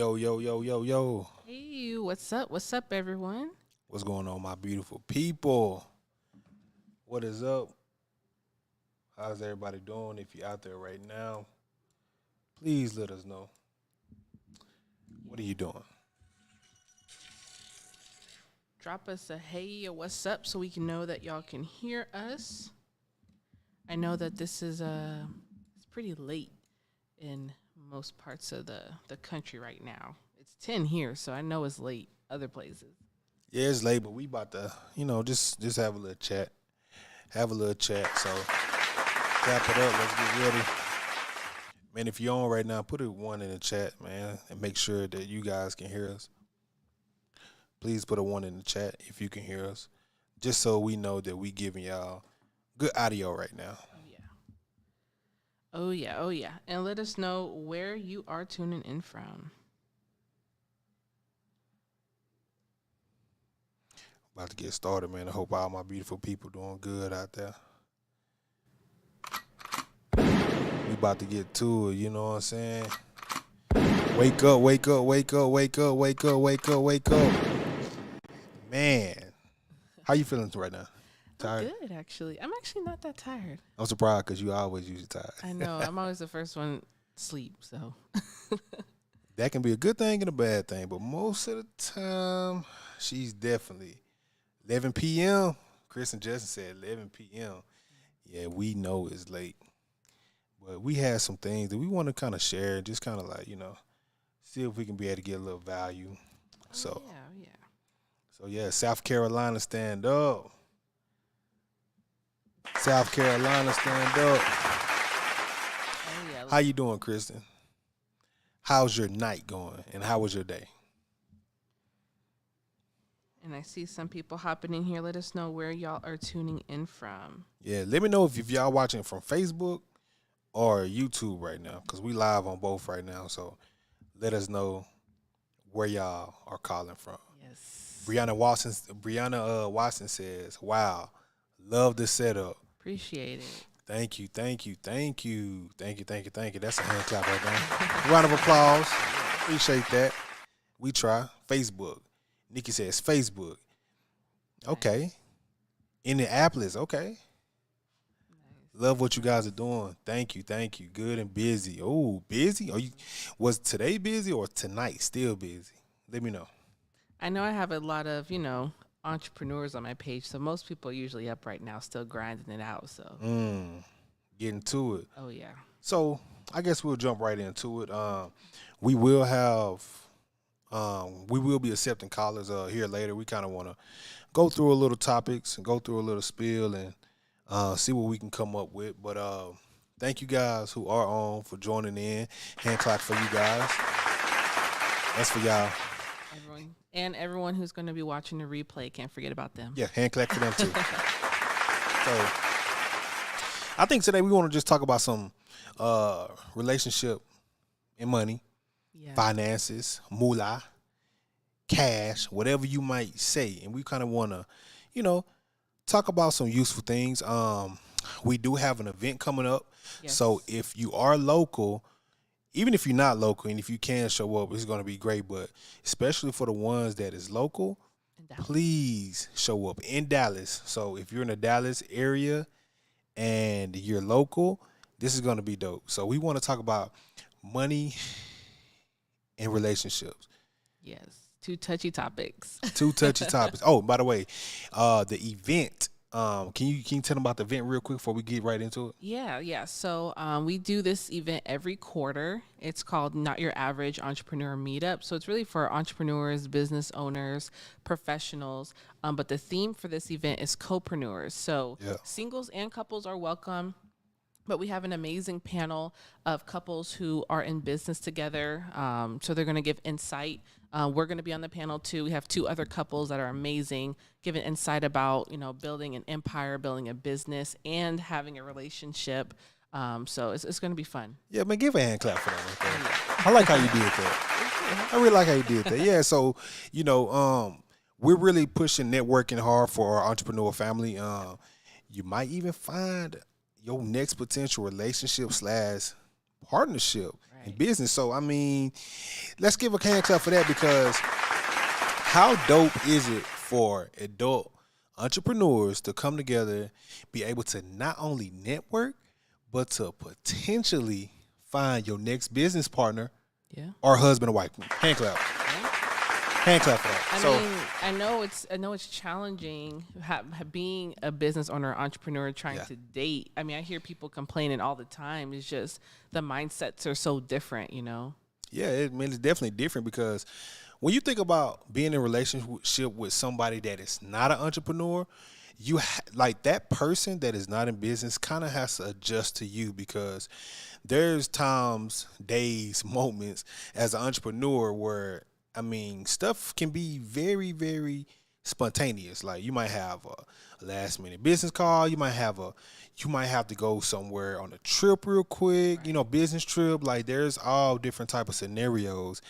Yo, yo, yo, yo, yo. Hey, what's up? What's up, everyone? What's going on, my beautiful people? What is up? How's everybody doing? If you're out there right now, please let us know. What are you doing? Drop us a hey or what's up so we can know that y'all can hear us. I know that this is it's pretty late in most parts of the country right now. It's 10 here, so I know it's late other places. Yeah, it's late, but we about to, just have a little chat. Have a little chat. So wrap it up. Let's get ready. Man, if you're on right now, put a one in the chat, man, and make sure that you guys can hear us. Please put a one in the chat if you can hear us, just so we know that we giving y'all good audio right now. Oh yeah. Oh yeah. Oh yeah. And let us know where you are tuning in from. About to get started, man. I hope all my beautiful people doing good out there. We about to get to it, you know what I'm saying? Wake up, wake up, wake up, wake up, wake up, wake up, wake up. Man, how you feeling right now? Tired? I'm good, actually. I'm actually not that tired. I'm surprised because you always usually tired. I know. I'm always the first one to sleep, so. That can be a good thing and a bad thing, but most of the time, she's definitely 11 p.m. Chris and Justin said 11 p.m. Yeah, we know it's late. But we had some things that we want to kind of share, just kind of like, see if we can be able to get a little value. So, yeah. So yeah, South Carolina stand up. South Carolina stand up. Oh, yeah. How you doing, Kristen? How's your night going, and how was your day? And I see some people hopping in here. Let us know where y'all are tuning in from. Yeah, let me know if y'all watching from Facebook or YouTube right now, because we live on both right now. So let us know where y'all are calling from. Yes. Brianna Watson says, "Wow, love the setup. Appreciate it. Thank you, thank you, thank you, thank you, thank you, thank you." That's a hand clap right there. Round of applause. Appreciate that. We try. Facebook. Nikki says Facebook. Okay. Indianapolis. Okay. Love what you guys are doing. Thank you, thank you. Good and busy. Oh, busy? Was today busy or tonight still busy? Let me know. I know I have a lot of, entrepreneurs on my page. So most people are usually up right now still grinding it out. So, Getting to it. oh, yeah. So I guess we'll jump right into it. We will have, we will be accepting callers here later. We kind of want to go through a little topics and go through a little spiel and see what we can come up with. But thank you guys who are on for joining in. Hand clap for you guys. That's for y'all. Everyone who's going to be watching the replay, can't forget about them. Yeah, hand clap for them too. So I think today we want to just talk about some relationship and money, finances, moolah, cash, whatever you might say. And we kind of want to, talk about some useful things. We do have an event coming up. Yes. So if you are local, even if you're not local and if you can show up, it's going to be great. But especially for the ones that is local, please show up in Dallas. So if you're in the Dallas area and you're local, this is going to be dope. So we want to talk about money and relationships. Yes. Two touchy topics. Two touchy topics. Oh, by the way, the event. Can you tell them about the event real quick before we get right into it? Yeah. So we do this event every quarter. It's called Not Your Average Entrepreneur Meetup. So it's really for entrepreneurs, business owners, professionals. But the theme for this event is copreneurs. So singles and couples are welcome. But we have an amazing panel of couples who are in business together. So they're going to give insight. We're going to be on the panel too. We have two other couples that are amazing, giving insight about, building an empire, building a business, and having a relationship. So it's going to be fun. Yeah, man, give a hand clap for that right there. I like how you did that. I really like how you did that. Yeah, so, we're really pushing networking hard for our entrepreneur family. You might even find your next potential relationship / partnership in Right. business. So I mean, let's give a hand clap for that, because how dope is it for adult entrepreneurs to come together, be able to not only network, but to potentially find your next business partner Yeah. or husband or wife? Hand clap. Yeah. Hand clap for that. I So mean, I know it's challenging being a business owner, entrepreneur, trying Yeah. to date. I mean, I hear people complaining all the time. It's just the mindsets are so different, you know. yeah, it's definitely different, because when you think about being in a relationship with somebody that is not an entrepreneur, like that person that is not in business kind of has to adjust to you, because there's times, days, moments as an entrepreneur where, I mean, stuff can be very, very spontaneous. Like you might have a last minute business call. You might have to go somewhere on a trip real quick, business trip. Like there's all different type of scenarios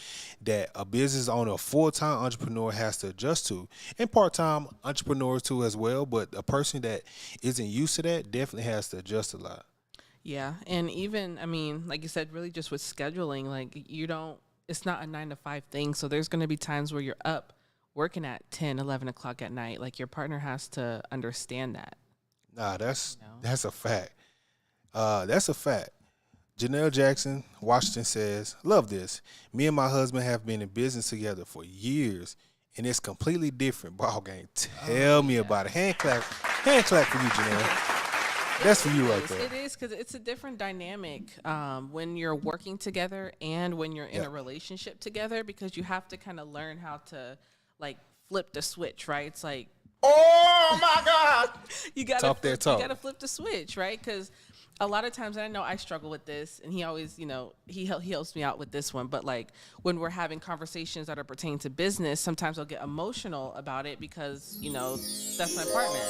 that a business owner, a full-time entrepreneur has to adjust to, and part-time entrepreneurs too as well. But a person that isn't used to that definitely has to adjust a lot. Yeah. And even, I mean, like you said, really just with scheduling, like it's not a 9 to 5 thing. So there's going to be times where you're up working at 10, 11 o'clock at night. Like your partner has to understand that. Nah, that's You know? that's a fact. That's a fact. Janelle Jackson, Washington says, "Love this. Me and my husband have been in business together for years, and it's completely different ball game. Tell me about it." Hand clap for you, Janelle. That's for you right there. It is because it's a different dynamic when you're working together and when you're in Yeah. a relationship together, because you have to kind of learn how to like flip the switch, right? It's like, Oh my God! you gotta Talk that talk. You gotta flip the switch, right? Because a lot of times, and I know I struggle with this, and he always, he helps me out with this one. But like when we're having conversations that are pertaining to business, sometimes I'll get emotional about it because that's my partner.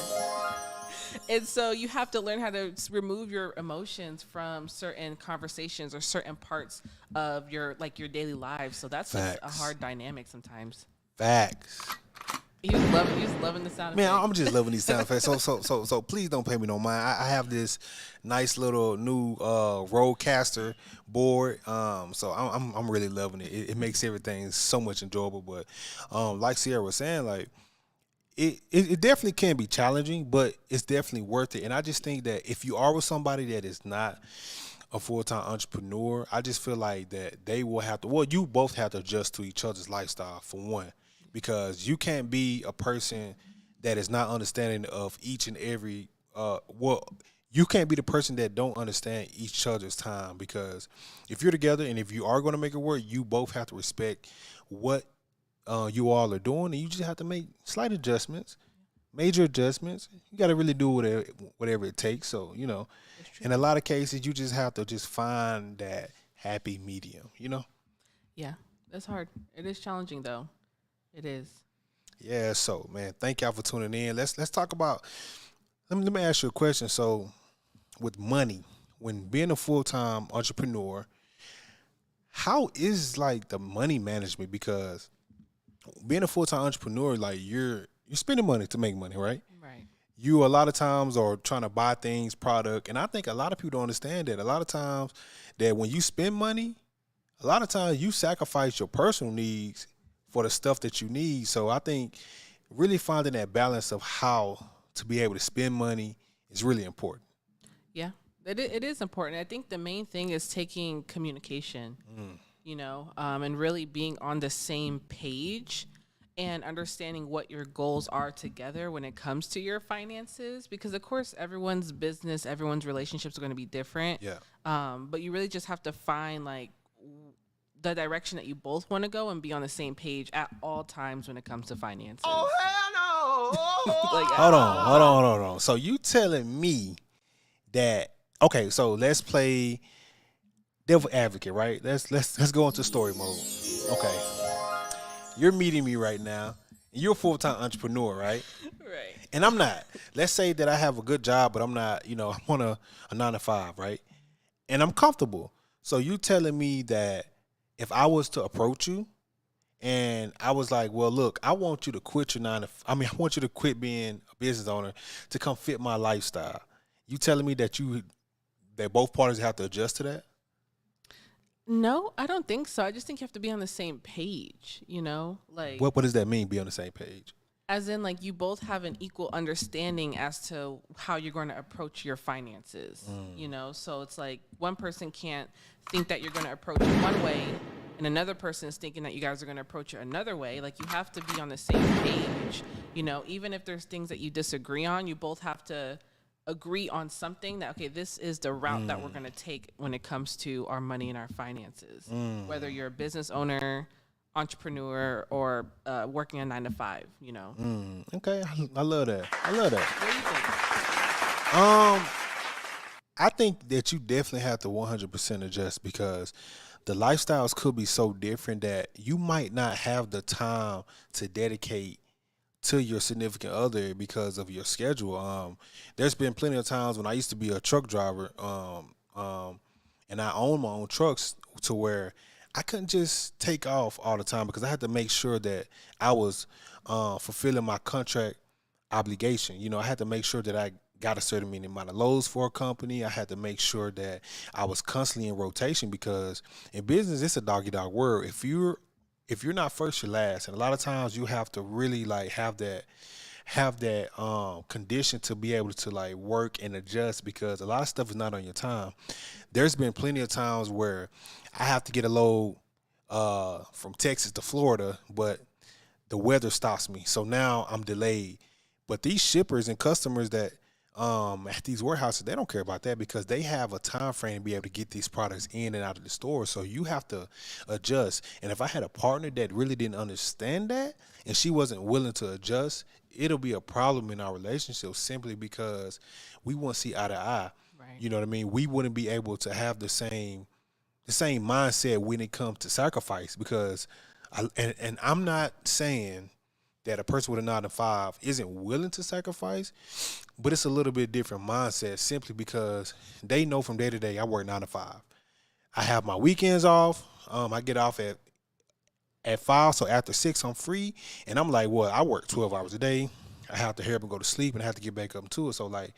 And so you have to learn how to remove your emotions from certain conversations or certain parts of your daily lives. So that's just a Facts. hard dynamic sometimes. Facts. He was loving the sound Man, effect. I'm just loving these sound effects. So please don't pay me no mind. I have this nice little new Rodecaster board. So I'm really loving it. It makes everything so much enjoyable. But like Sierra was saying, like it definitely can be challenging, but it's definitely worth it. And I just think that if you are with somebody that is not a full-time entrepreneur, I just feel like that they will have to, well, you both have to adjust to each other's lifestyle for one, because you can't be a person that is not understanding of each and every, you can't be the person that don't understand each other's time, because if you're together and if you are going to make it work, you both have to respect what you all are doing, and you just have to make slight adjustments, major adjustments. You got to really do whatever it takes. So, in a lot of cases, you just have to just find that happy medium, Yeah, that's hard. It is challenging though. It is. Yeah, so, man, thank y'all for tuning in. Let's talk about, let me ask you a question. So, with money, when being a full-time entrepreneur, how is like the money management? Because being a full-time entrepreneur, like you're spending money to make money, right? Right. You a lot of times are trying to buy things, product, and I think a lot of people don't understand that. A lot of times that when you spend money, a lot of times you sacrifice your personal needs for the stuff that you need. So I think really finding that balance of how to be able to spend money is really important. Yeah, it is important. I think the main thing is taking communication, and really being on the same page and understanding what your goals are together when it comes to your finances. Because, of course, everyone's business, everyone's relationships are going to be different. Yeah. But you really just have to find, like, the direction that you both want to go and be on the same page at all times when it comes to finances. Oh, hell no. Like, Hold on. So you telling me that, okay, so let's play devil advocate, right? Let's go into story mode. Okay. You're meeting me right now, and you're a full-time entrepreneur, right? Right. And I'm not. Let's say that I have a good job, but I'm not, I'm on a 9 to 5, right? And I'm comfortable. So you telling me that if I was to approach you and I was like, well, look, I want you to quit your I want you to quit being a business owner to come fit my lifestyle. You telling me that both parties have to adjust to that? No, I don't think so. I just think you have to be on the same page, you know? Like, What does that mean? Be on the same page? as in, like, you both have an equal understanding as to how you're going to approach your finances, you know? So it's like one person can't think that you're going to approach it one way, and another person is thinking that you guys are going to approach it another way. Like, you have to be on the same page, you know? Even if there's things that you disagree on, you both have to agree on something that, okay, this is the route that we're going to take when it comes to our money and our finances. Whether you're a business owner, entrepreneur, or working a 9 to 5, you know. Okay, I love that. I love that. What do you think? I think that you definitely have to 100% adjust because the lifestyles could be so different that you might not have the time to dedicate to your significant other because of your schedule. There's been plenty of times when I used to be a truck driver, and I own my own trucks to where I couldn't just take off all the time because I had to make sure that I was fulfilling my contract obligation. You know, I had to make sure that I got a certain amount of loads for a company. I had to make sure that I was constantly in rotation because in business it's a dog world. If you're not first, you're last, and a lot of times you have to really like have that condition to be able to like work and adjust because a lot of stuff is not on your time. There's been plenty of times where I have to get a load from Texas to Florida, but the weather stops me, so now I'm delayed. But these shippers and customers that at these warehouses, they don't care about that because they have a time frame to be able to get these products in and out of the store. So you have to adjust. And if I had a partner that really didn't understand that and she wasn't willing to adjust, it'll be a problem in our relationship simply because we won't see eye to eye. Right. You know what I mean? We wouldn't be able to have the same mindset when it comes to sacrifice because and I'm not saying that a person with a 9 to 5 isn't willing to sacrifice, but it's a little bit different mindset simply because they know from day to day I work 9 to 5. I have my weekends off. I get off at 5, so after 6 I'm free, and I'm like, well, I work 12 hours a day. I have to hurry up and go to sleep, and I have to get back up to it. So like,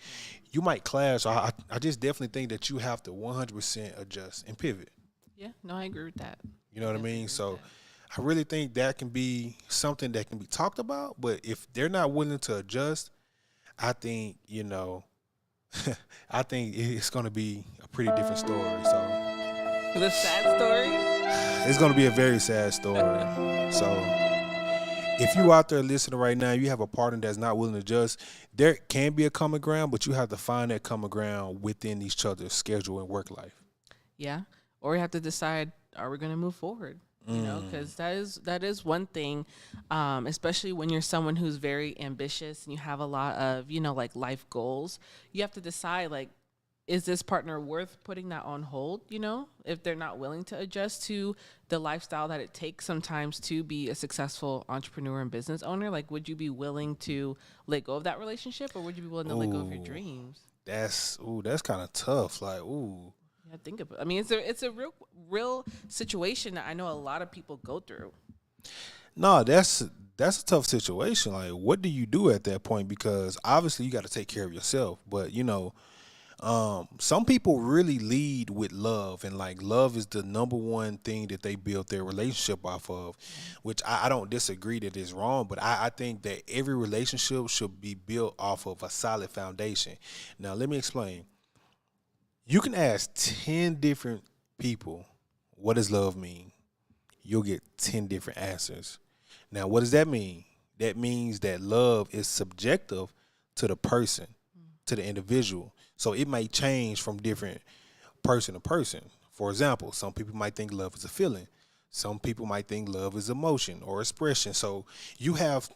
you might clash. I just definitely think that you have to 100% adjust and pivot. Yeah, no, I agree with that. You know what I mean? So I really think that can be something that can be talked about, but if they're not willing to adjust, I think, you know, I think it's going to be a pretty different story. So The sad story? it's going to be a very sad story. So if you out there listening right now, you have a partner that's not willing to adjust, there can be a common ground, but you have to find that common ground within each other's schedule and work life. Yeah. Or we have to decide, are we going to move forward? You know, because that is one thing, especially when you're someone who's very ambitious and you have a lot of, you know, like life goals. You have to decide, like, is this partner worth putting that on hold, you know, if they're not willing to adjust to the lifestyle that it takes sometimes to be a successful entrepreneur and business owner? Like, would you be willing to let go of that relationship, or would you be willing to let go of your dreams? That's kind of tough. Like, ooh. I think about. I mean, it's a real situation that I know a lot of people go through. No, that's a tough situation. Like, what do you do at that point? Because obviously you got to take care of yourself. But you know, some people really lead with love, and like love is the number one thing that they build their relationship off of. Which I don't disagree that is wrong, but I think that every relationship should be built off of a solid foundation. Now, let me explain. You can ask 10 different people, what does love mean? You'll get 10 different answers. Now, what does that mean? That means that love is subjective to the person, to the individual. So it might change from different person to person. For example, some people might think love is a feeling. Some people might think love is emotion or expression. So you have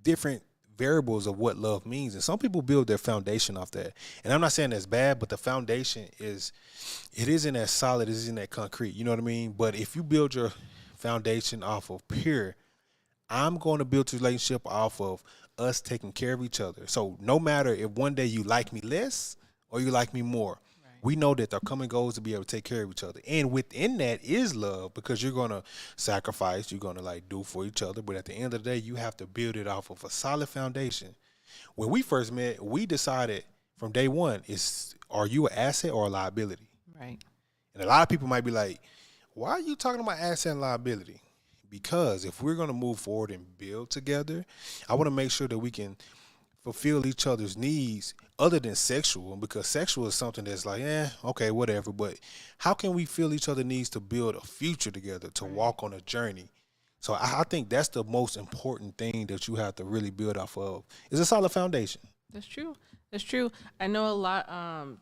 different variables of what love means, and some people build their foundation off that. And I'm not saying that's bad, but the foundation isn't as solid, it isn't that concrete. You know what I mean? But if you build your foundation off of pure, I'm going to build this relationship off of us taking care of each other. So no matter if one day you like me less or you like me more, we know that there come and goes to be able to take care of each other. And within that is love, because you're going to sacrifice, you're going to like do for each other. But at the end of the day, you have to build it off of a solid foundation. When we first met, we decided from day one, are you an asset or a liability? Right. And a lot of people might be like, why are you talking about asset and liability? Because if we're going to move forward and build together, I want to make sure that we can fulfill each other's needs other than sexual, because sexual is something that's like, okay, whatever. But how can we feel each other's needs to build a future together, to walk on a journey? So I think that's the most important thing that you have to really build off of, is a solid foundation. That's true. That's true. I know a lot.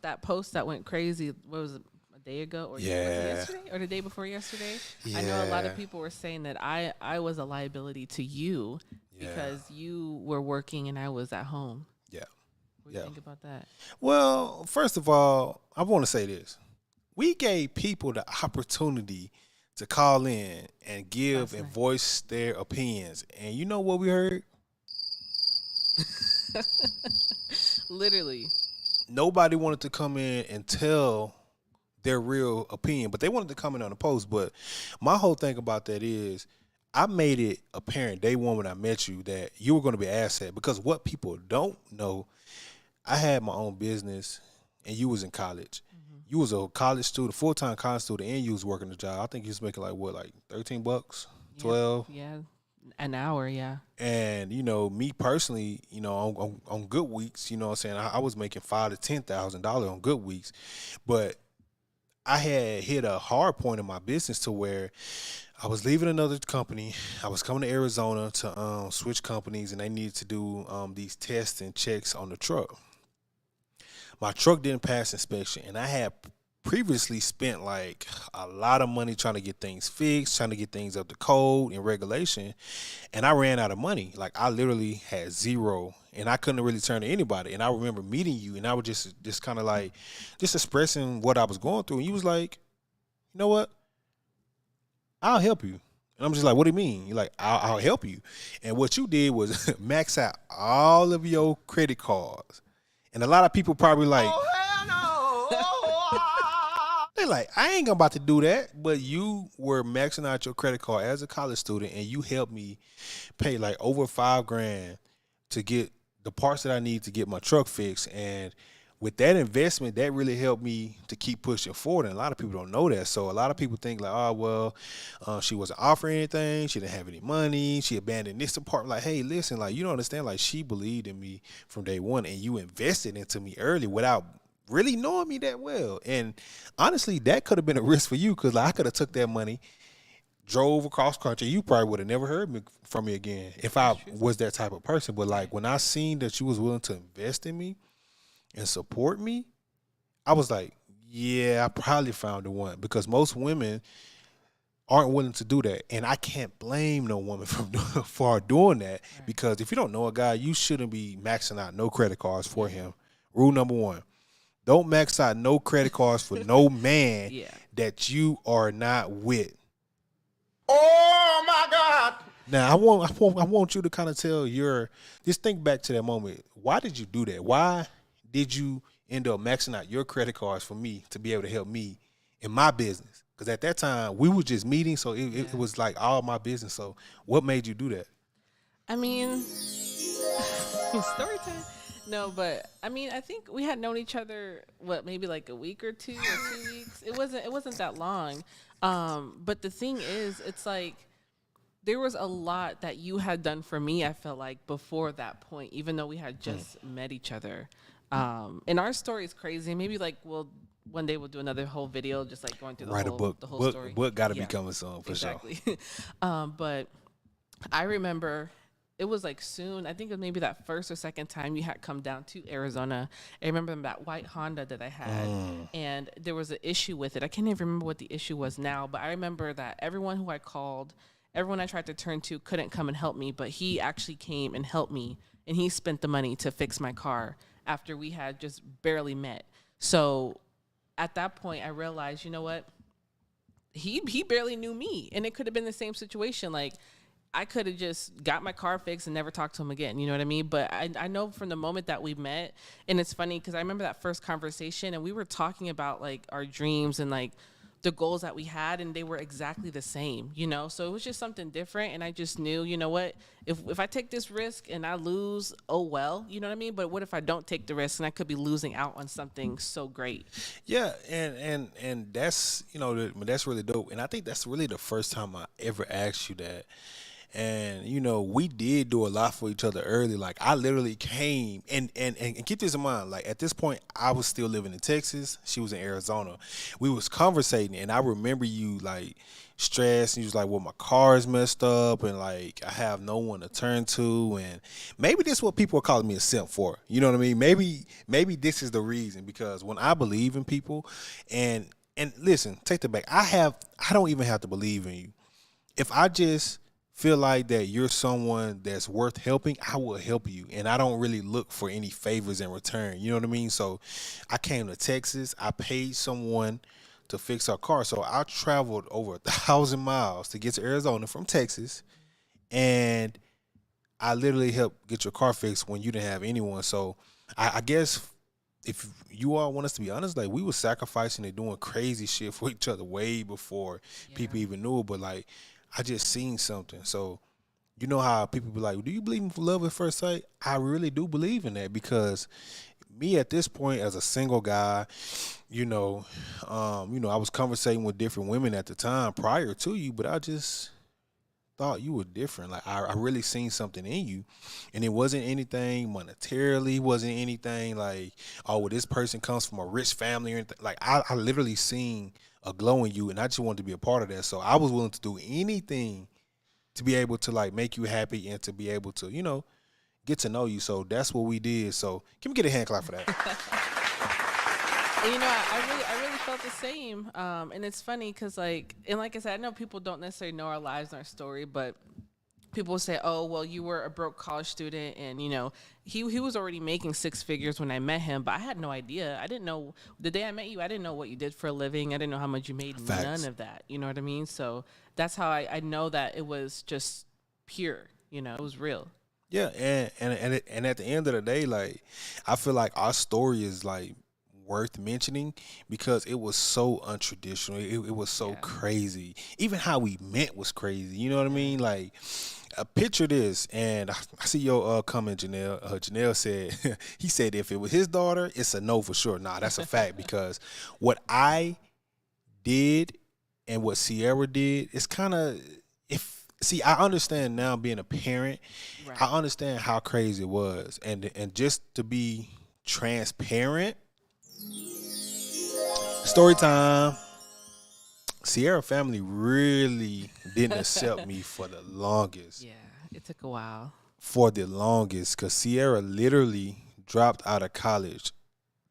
That post that went crazy. What was it? A day ago, or was it yesterday, or the day before yesterday? Yeah. I know a lot of people were saying that I was a liability to you because you were working and I was at home. Yeah. What do you think about that? Well, first of all, I want to say this: we gave people the opportunity to call in and give and voice their opinions, and you know what we heard? Literally, nobody wanted to come in and tell their real opinion, but they wanted to come in on the post. But my whole thing about that is, I made it apparent day one when I met you that you were going to be an asset, because what people don't know, I had my own business and you was in college. You was a college student, full-time college student, and you was working a job. I think you was making like $13, 12? Yeah, an hour, yeah. And, me personally, on good weeks, you know what I'm saying, I was making $5,000 to $10,000 on good weeks. But I had hit a hard point in my business to where I was leaving another company. I was coming to Arizona to switch companies, and they needed to do these tests and checks on the truck. My truck didn't pass inspection, and I had previously spent like a lot of money trying to get things fixed, trying to get things up to code and regulation, and I ran out of money. Like, I literally had zero, and I couldn't really turn to anybody. And I remember meeting you, and I was just kind of like just expressing what I was going through, and you was like, you know what? I'll help you. And I'm just like, what do you mean? You're like, I'll help you. And what you did was max out all of your credit cards. And a lot of people probably like, oh, hell no. They're like, I ain't about to do that. But you were maxing out your credit card as a college student, and you helped me pay like over $5,000 to get the parts that I need to get my truck fixed. And with that investment, that really helped me to keep pushing forward. And a lot of people don't know that. So a lot of people think like, oh, well, she wasn't offering anything. She didn't have any money. She abandoned this department. Like, hey, listen, like, you don't understand. Like, she believed in me from day one, and you invested into me early without really knowing me that well. And honestly, that could have been a risk for you, because like, I could have took that money, drove across country. You probably would have never heard from me again if I was that type of person. But like, when I seen that you was willing to invest in me and support me, I was like, yeah, I probably found the one, because most women aren't willing to do that. And I can't blame no woman for doing that, because if you don't know a guy, you shouldn't be maxing out no credit cards for him. Rule number one, don't max out no credit cards for no man that you are not with. Oh my God. Now, I want you to kind of just think back to that moment. Why did you do that? Why did you end up maxing out your credit cards for me to be able to help me in my business? Because at that time, we were just meeting, so it was like all my business. So what made you do that? I mean, story time. No, but I mean, I think we had known each other, maybe like a week or 2 or 2 weeks. It wasn't that long. But the thing is, it's like, there was a lot that you had done for me, I felt like, before that point, even though we had just met each other. And our story is crazy. Maybe like one day we'll do another whole video, just like going through the whole story. Book got to be coming soon for sure. But I remember it was like soon. I think it was maybe that first or second time you had come down to Arizona. I remember that white Honda that I had, and there was an issue with it. I can't even remember what the issue was now, but I remember that everyone who I called, everyone I tried to turn to couldn't come and help me, but he actually came and helped me, and he spent the money to fix my car after we had just barely met. So at that point, I realized, you know what? He barely knew me, and it could have been the same situation. Like, I could have just got my car fixed and never talked to him again. You know what I mean? But I know from the moment that we met, and it's funny because I remember that first conversation, and we were talking about like our dreams and like the goals that we had, and they were exactly the same, you know. So it was just something different, and I just knew, you know what, if I take this risk and I lose, oh well, you know what I mean. But what if I don't take the risk and I could be losing out on something so great? Yeah, and that's, you know, that's really dope. And I think that's really the first time I ever asked you that. And you know, we did do a lot for each other early. Like I literally came and keep this in mind. Like at this point, I was still living in Texas. She was in Arizona. We was conversating, and I remember you like stressed. And you was like, "Well, my car is messed up, and like I have no one to turn to, and maybe this is what people are calling me a simp for. You know what I mean? Maybe this is the reason because when I believe in people, and listen, take the back. I don't even have to believe in you. If I just feel like that you're someone that's worth helping, I will help you. And I don't really look for any favors in return. You know what I mean? So I came to Texas. I paid someone to fix our car. So I traveled over 1,000 miles to get to Arizona from Texas. And I literally helped get your car fixed when you didn't have anyone. So I guess if you all want us to be honest, like we were sacrificing and doing crazy shit for each other way before people even knew. But like I just seen something. So you know how people be like, "Do you believe in love at first sight?" I really do believe in that because me at this point as a single guy, I was conversating with different women at the time prior to you, but I just thought you were different. Like I really seen something in you, and it wasn't anything monetarily, wasn't anything like, oh, well, this person comes from a rich family or anything. Like I literally seen a glow in you, and I just wanted to be a part of that. So I was willing to do anything to be able to like make you happy and to be able to, get to know you. So that's what we did. So can we get a hand clap for that? And, I really felt the same. And it's funny because, like I said, I know people don't necessarily know our lives and our story, but people will say, "Oh, well, you were a broke college student," and he was already making six figures when I met him, but I had no idea. I didn't know the day I met you. I didn't know what you did for a living. I didn't know how much you made. Facts. None of that. You know what I mean? So that's how I know that it was just pure. It was real. Yeah, and at the end of the day, like I feel like our story is like worth mentioning because it was so untraditional. It was so crazy. Even how we met was crazy. You know what I mean? Like, picture this, and I see your comment, Janelle. Janelle said he said if it was his daughter, it's a no for sure. Nah, that's a fact because what I did and what Sierra did is kind of See, I understand now being a parent. Right. I understand how crazy it was, and just to be transparent. Story time. Sierra family really didn't accept me for the longest. Yeah, it took a while. For the longest, because Sierra literally dropped out of college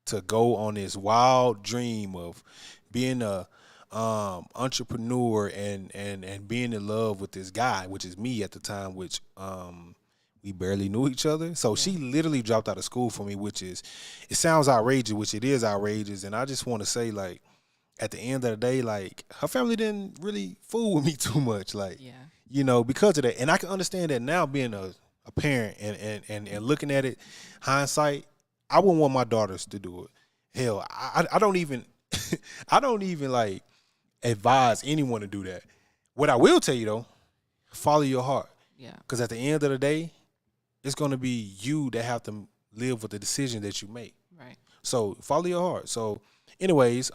to go on this wild dream of being a entrepreneur and being in love with this guy, which is me at the time, which we barely knew each other. So she literally dropped out of school for me, it sounds outrageous, which it is outrageous. And I just want to say, like, at the end of the day, like, her family didn't really fool with me too much, like, because of that. And I can understand that now being a parent and looking at it, hindsight, I wouldn't want my daughters to do it. Hell, I don't even, I don't even like advise anyone to do that. What I will tell you though, follow your heart. Yeah. Because at the end of the day, it's going to be you that have to live with the decision that you make. Right. So follow your heart. So, anyways,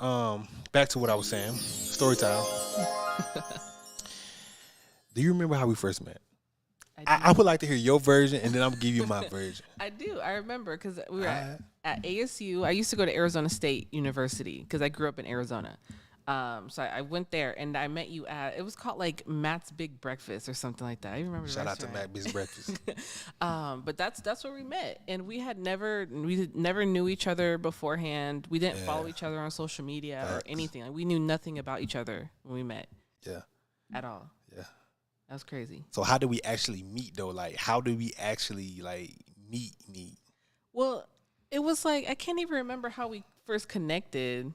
back to what I was saying. Story time. Do you remember how we first met? I would like to hear your version, and then I'm gonna give you my version. I do. I remember because we were at ASU. I used to go to Arizona State University because I grew up in Arizona. So I went there and I met you at, it was called like Matt's Big Breakfast or something like that. I remember. Shout out to Matt's Big Breakfast. But that's where we met, and we never knew each other beforehand. We didn't follow each other on social media or anything. Like, we knew nothing about each other when we met. Yeah. At all. Yeah. That was crazy. So how do we actually meet though? Like, how do we actually like meet? Well, it was like, I can't even remember how we first connected.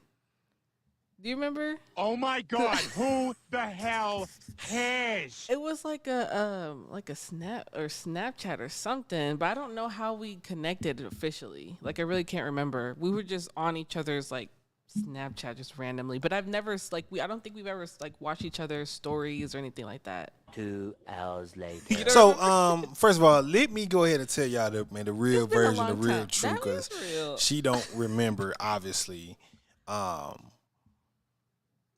Do you remember? Oh my God! Who the hell cares? It was like a Snap or Snapchat or something, but I don't know how we connected officially. Like, I really can't remember. We were just on each other's like Snapchat just randomly, but I've never I don't think we've ever watched each other's stories or anything like that. 2 hours later. So, first of all, let me go ahead and tell y'all the real It's been a version, the long real time. truth, That because was real. she don't remember, obviously. Yeah,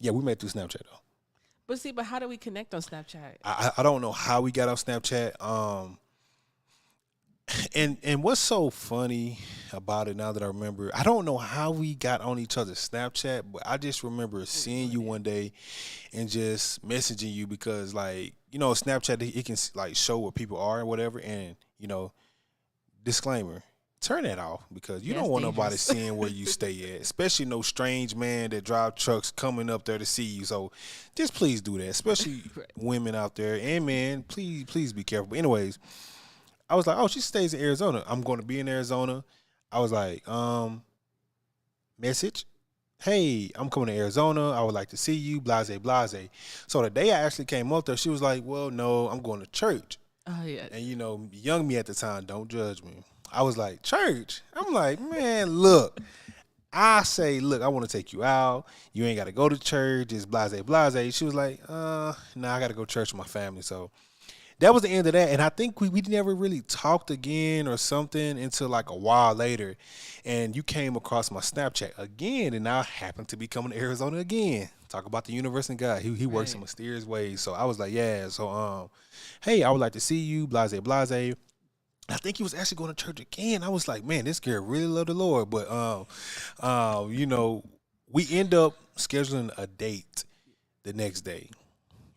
we met through Snapchat though. But how do we connect on Snapchat? I don't know how we got on Snapchat. And what's so funny about it now that I remember, I don't know how we got on each other's Snapchat, but I just remember seeing you one day and just messaging you because, like, you know, Snapchat, it can like show where people are and whatever. And, you know, disclaimer, turn that off because you Yeah, don't it's want nobody dangerous. seeing where you stay at, especially no strange man that drive trucks coming up there to see you. So just please do that, especially Right. women out there and men. Please be careful. But anyways, I was like, oh, she stays in Arizona. I'm going to be in Arizona. I was like, message. Hey, I'm coming to Arizona. I would like to see you, blase, blase. So the day I actually came up there, she was like, well, no, I'm going to church. Oh yeah. And, you know, young me at the time, don't judge me. I was like, church? I'm like, man, look. I say, look, I want to take you out. You ain't got to go to church. Just blase, blase. She was like, nah, I got to go to church with my family. So that was the end of that. And I think we never really talked again or something until like a while later. And you came across my Snapchat again, and I happened to be coming to Arizona again. Talk about the universe and God. He works in Right. mysterious ways. So I was like, yeah. So hey, I would like to see you, blase, blase. I think he was actually going to church again. I was like, man, this girl really love the Lord. But you know, we end up scheduling a date the next day.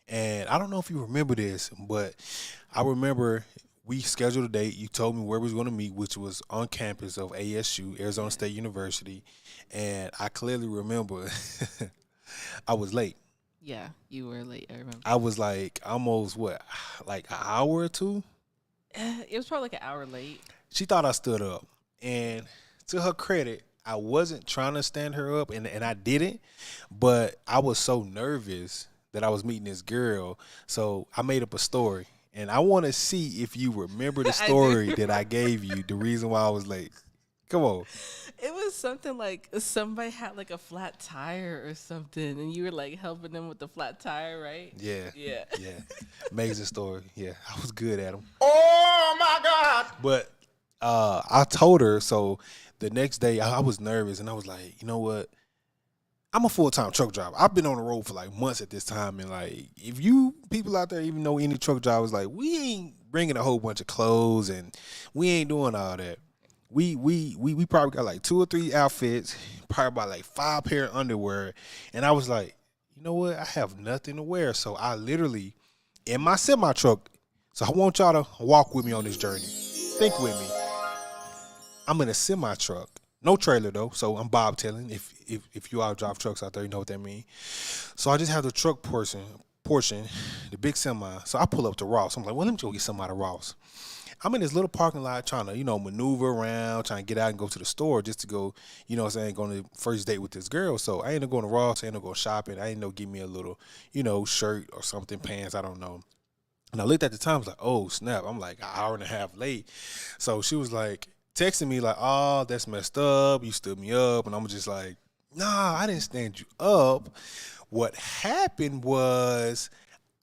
And I don't know if you remember this, but I remember we scheduled a date. You told me where we was going to meet, which was on campus of ASU, Arizona State University. And I clearly remember I was late. Yeah, you were late. I remember. I was like almost like an hour or two. It was probably like an hour late. She thought I stood up. And to her credit, I wasn't trying to stand her up, and I didn't. But I was so nervous that I was meeting this girl. So I made up a story. And I want to see if you remember the I do. story that I gave you, the reason why I was late. Come on. It was something like somebody had like a flat tire or something, and you were like helping them with the flat tire, right? Yeah. Yeah. Yeah. Amazing story. Yeah. I was good at them. Oh my God! But I told her, so the next day I was nervous, and I was like, you know what? I'm a full-time truck driver. I've been on the road for like months at this time, and like, if you people out there even know any truck drivers, like, we ain't bringing a whole bunch of clothes, and we ain't doing all that. We probably got like 2 or 3 outfits, probably about like 5 pair of underwear, and I was like, you know what? I have nothing to wear, so I literally in my semi truck. So I want y'all to walk with me on this journey. Think with me. I'm in a semi truck. No trailer though, so I'm bobtailing. If you all drive trucks out there, you know what that means. So I just have the truck portion, the big semi. So I pull up to Ross. I'm like, well, let me go get something out of Ross. I'm in this little parking lot trying to, maneuver around, trying to get out and go to the store just to go, going to first date with this girl. So I ended up going to Ross. I ended up going shopping. I ended up getting me a little, shirt or something, pants, I don't know. And I looked at the time, I was like, oh, snap. I'm like an hour and a half late. So she was like, texting me like, oh, that's messed up. You stood me up. And I'm just like, nah, I didn't stand you up. What happened was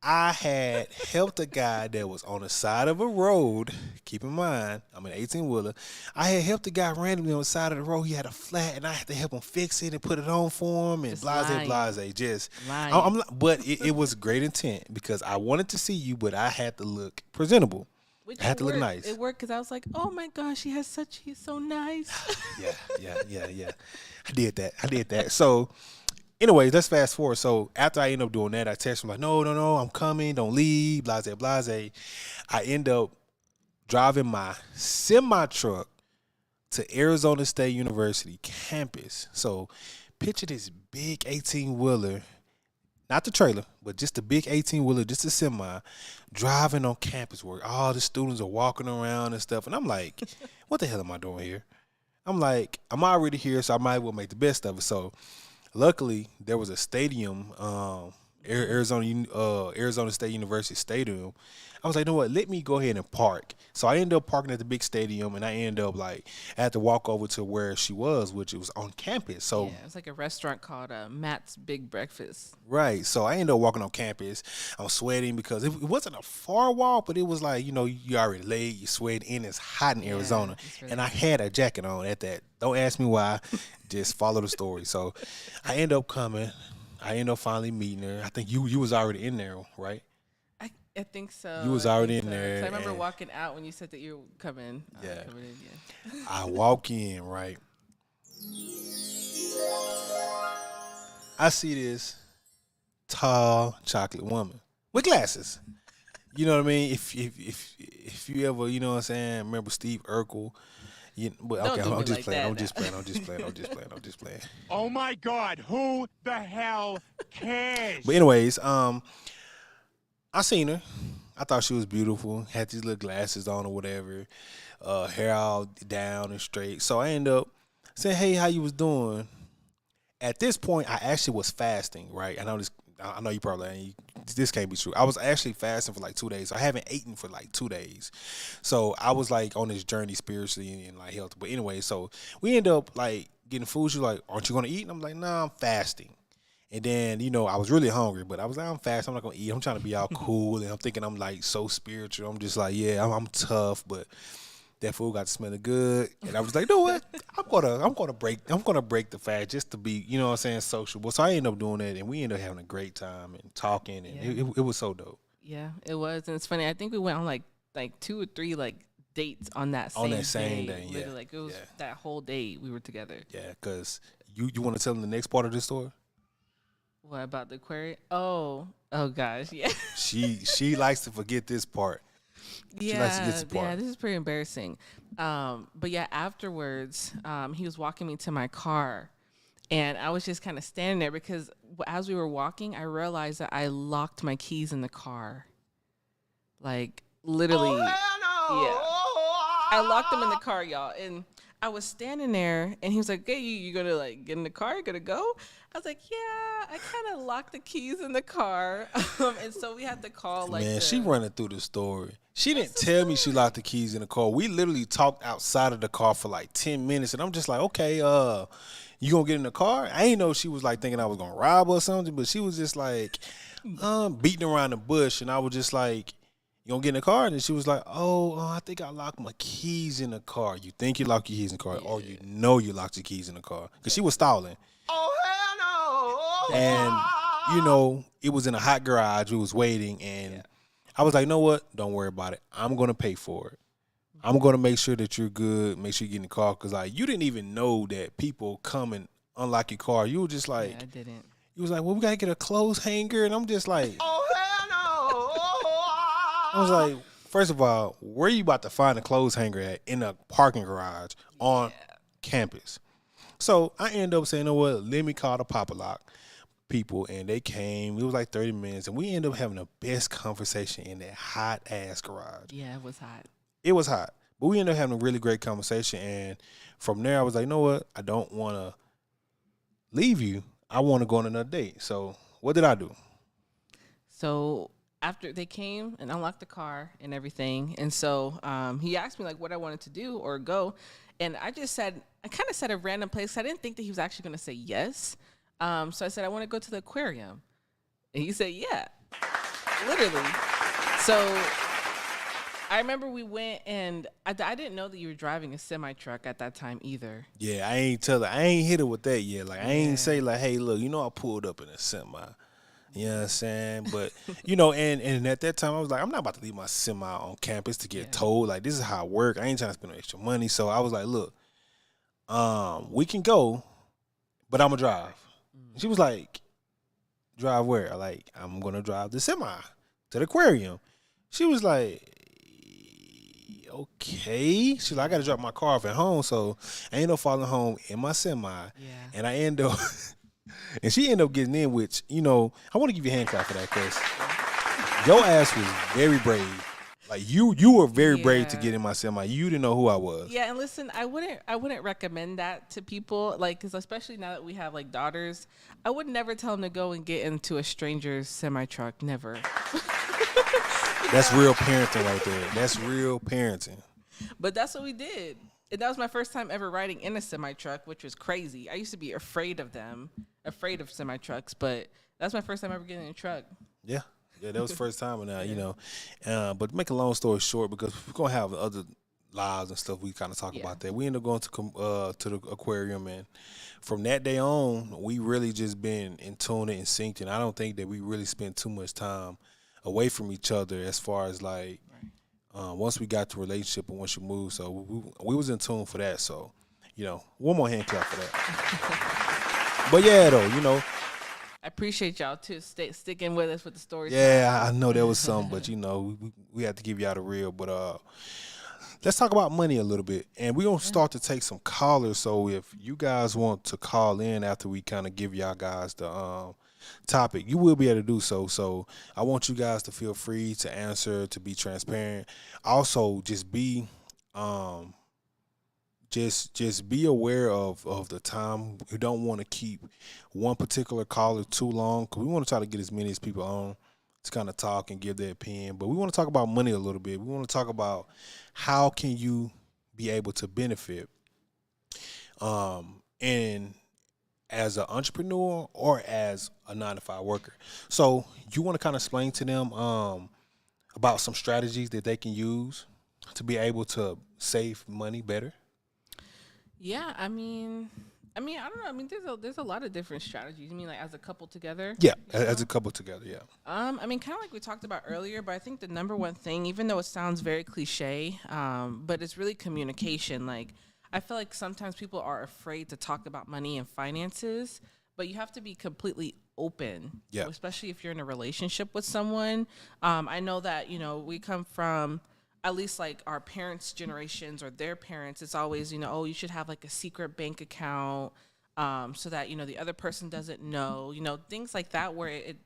I had helped a guy that was on the side of a road. Keep in mind, I'm an 18-wheeler. I had helped a guy randomly on the side of the road. He had a flat, and I had to help him fix it and put it on for him and Just blase, lying. blase. Just, Lying. but it was great intent because I wanted to see you, but I had to look presentable. Which I had it to look worked. nice. It worked because I was like, oh my gosh, he's so nice. Yeah. I did that. So, anyways, let's fast forward. So after I end up doing that, I text him like, no, I'm coming. Don't leave. Blase, blase. I end up driving my semi truck to Arizona State University campus. So picture this big 18-wheeler, not the trailer, but just the big 18-wheeler, just a semi, driving on campus where all the students are walking around and stuff. And I'm like, what the hell am I doing here? I'm like, I'm already here, so I might as well make the best of it. So luckily, there was a stadium Arizona State University Stadium. I was like, you know what? Let me go ahead and park. So I ended up parking at the big stadium, and I ended up I had to walk over to where she was, which it was on campus. So Yeah, it was like a restaurant called Matt's Big Breakfast. right. So I ended up walking on campus. I was sweating because it wasn't a far walk, but it was like, you already laid, you sweating, and it's hot in Arizona. it's really And I had a jacket on at that. Don't ask me why. Just follow the story. So I ended up coming. I ended up finally meeting her. I think you was already in there, right? I think so. You was I already think in so. there, 'Cause I remember and- walking out when you said that you were coming. Yeah. Coming in, yeah. I walk in, right? I see this tall chocolate woman with glasses. You know what I mean? If you ever, you know what I'm saying, remember Steve Urkel. But Don't okay, do me I'm just like playing. that I'm just now. playing. I'm just playing. I'm just playing. I'm just playing. Oh my God, who the hell cares? But anyways, I seen her. I thought she was beautiful. Had these little glasses on or whatever. Hair all down and straight. So I ended up saying, "Hey, how you was doing?" At this point, I actually was fasting. Right? I know you probably this can't be true. I was actually fasting for like 2 days. I haven't eaten for like 2 days. So I was like on this journey spiritually and like health. But anyway, so we ended up like getting food. She was like, "Aren't you gonna eat?" And I'm like, "Nah, I'm fasting." And then, I was really hungry, but I was like, I'm fast. I'm not going to eat. I'm trying to be all cool. And I'm thinking I'm like so spiritual. I'm just like, yeah, I'm tough, but that food got smelling good. And I was like, you know what? I'm gonna break the fast just to be, you know what I'm saying, sociable. So I ended up doing that, and we ended up having a great time and talking, and it was so dope. Yeah, it was. And it's funny. I think we went on like 2 or 3 like dates on that same day. Yeah. Literally, like it was that whole day we were together. Yeah, because you want to tell them the next part of this story? What about the aquarium? Oh gosh, yeah. She likes to forget this part. Yeah, likes to get this part. yeah, this is pretty embarrassing. But yeah, afterwards, he was walking me to my car, and I was just kind of standing there because as we were walking, I realized that I locked my keys in the car. Like literally, yeah. I locked them in the car, y'all, and I was standing there, and he was like, "Hey, you gonna like get in the car? You gonna go?" I was like, "Yeah." I kind of locked the keys in the car, and so we had to call like. Man, she running through the story. She didn't tell me she locked the keys in the car. We literally talked outside of the car for like 10 minutes, and I'm just like, okay, you gonna get in the car? I ain't know she was like thinking I was gonna rob her or something, but she was just like beating around the bush, and I was just like, you gonna get in the car? And she was like, oh, I think I locked my keys in the car. You think you locked your keys in the car, or you know you locked your keys in the car? Because she was stalling. Oh, hell no. And, it was in a hot garage. We was waiting, and I was like, you know what? Don't worry about it. I'm going to pay for it. I'm going to make sure that you're good, make sure you get in the car. Because, like, you didn't even know that people come and unlock your car. You were just like. Yeah, I didn't. You was like, well, we got to get a clothes hanger. And I'm just like. Oh, hell no. I was like, first of all, where you about to find a clothes hanger at in a parking garage on campus? So I ended up saying, you know what, let me call the Papa Lock people, and they came. It was like 30 minutes, and we ended up having the best conversation in that hot-ass garage. Yeah, it was hot. It was hot, but we ended up having a really great conversation, and from there I was like, you know what, I don't want to leave you. I want to go on another date. So what did I do? So after they came and unlocked the car and everything, and so he asked me like what I wanted to do or go, and I kind of said a random place. I didn't think that he was actually going to say yes. So I said, I want to go to the aquarium. And he said, yeah, literally. So I remember we went, and I didn't know that you were driving a semi-truck at that time either. Yeah, I ain't hit her with that yet. Like, I ain't say like, hey, look, I pulled up in a semi. You know what I'm saying? But, and at that time I was like, I'm not about to leave my semi on campus to get towed. Like, this is how I work. I ain't trying to spend no extra money. So I was like, look, we can go, but I'm going to drive. She was like, drive where? Like, I'm going to drive the semi to the aquarium. She was like, okay. She's like, I got to drop my car off at home, so I ended up falling home in my semi. Yeah. And I end up, and she ended up getting in, which, I want to give you a hand clap for that, because your ass was very brave. Like you were very brave to Yeah. get in my semi. You didn't know who I was. Yeah, and listen, I wouldn't recommend that to people, like, because especially now that we have like daughters, I would never tell them to go and get into a stranger's semi truck. Never. That's real parenting right there. That's real parenting. But that's what we did. And that was my first time ever riding in a semi truck, which was crazy. I used to be afraid of them, afraid of semi trucks, but that's my first time ever getting in a truck. Yeah. Yeah, that was the first time, and you know, but to make a long story short, because we're gonna have other lives and stuff, we kind of talk about that. We ended up going to the aquarium, and from that day on, we really just been in tune and synced. And I don't think that we really spent too much time away from each other as far as like once we got to relationship and once you moved. So we was in tune for that. So you know, one more hand clap for that. But yeah, though, you know. I appreciate y'all too, sticking with us with the stories. Yeah, I know there was some, but you know, we had to give y'all the real. But let's talk about money a little bit, and we're gonna start to take some callers. So if you guys want to call in after we kind of give y'all guys the topic, you will be able to do so. So I want you guys to feel free to answer, to be transparent. Also, just be just be aware of the time. We don't want to keep one particular caller too long, because we want to try to get as many as people on to kind of talk and give their opinion. But we want to talk about money a little bit. We want to talk about how can you be able to benefit and as an entrepreneur or as a 9-to-5 worker. So you want to kind of explain to them about some strategies that they can use to be able to save money better? Yeah, I mean, I don't know. I mean, there's a lot of different strategies. You mean like as a couple together? Yeah, as a couple together, yeah. I mean, kind of like we talked about earlier, but I think the number one thing, even though it sounds very cliche, but it's really communication. Like, I feel like sometimes people are afraid to talk about money and finances, but you have to be completely open. Yeah. Especially if you're in a relationship with someone. I know that, you know, we come from, at least like our parents' generations or their parents, it's always, you know, oh, you should have like a secret bank account so that, you know, the other person doesn't know, you know, things like that, where it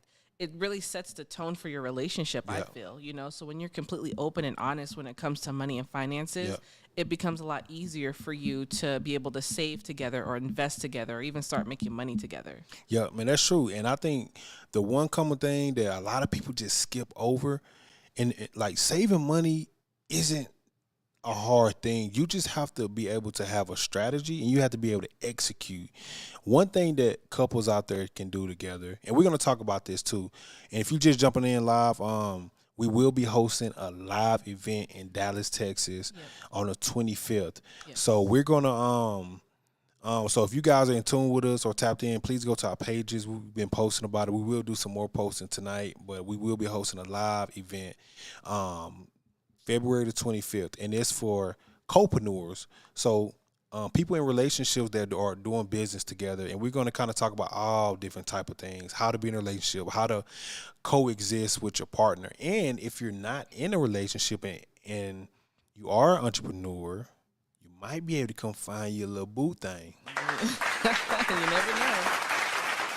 really sets the tone for your relationship, I feel, you know. So when you're completely open and honest when it comes to money and finances, it becomes a lot easier for you to be able to save together or invest together or even start making money together. Yeah, man, that's true. And I think the one common thing that a lot of people just skip over, and like saving money isn't a hard thing. You just have to be able to have a strategy, and you have to be able to execute. One thing that couples out there can do together, and we're going to talk about this too. And if you're just jumping in live, we will be hosting a live event in Dallas, Texas on the 25th. So we're going to so if you guys are in tune with us or tapped in, please go to our pages. We've been posting about it. We will do some more posting tonight, but we will be hosting a live event February the 25th, and it's for co-preneurs. So people in relationships that are doing business together, and we're going to kind of talk about all different type of things, how to be in a relationship, how to coexist with your partner. And if you're not in a relationship and you are an entrepreneur, you might be able to come find your little boo thing. You never know.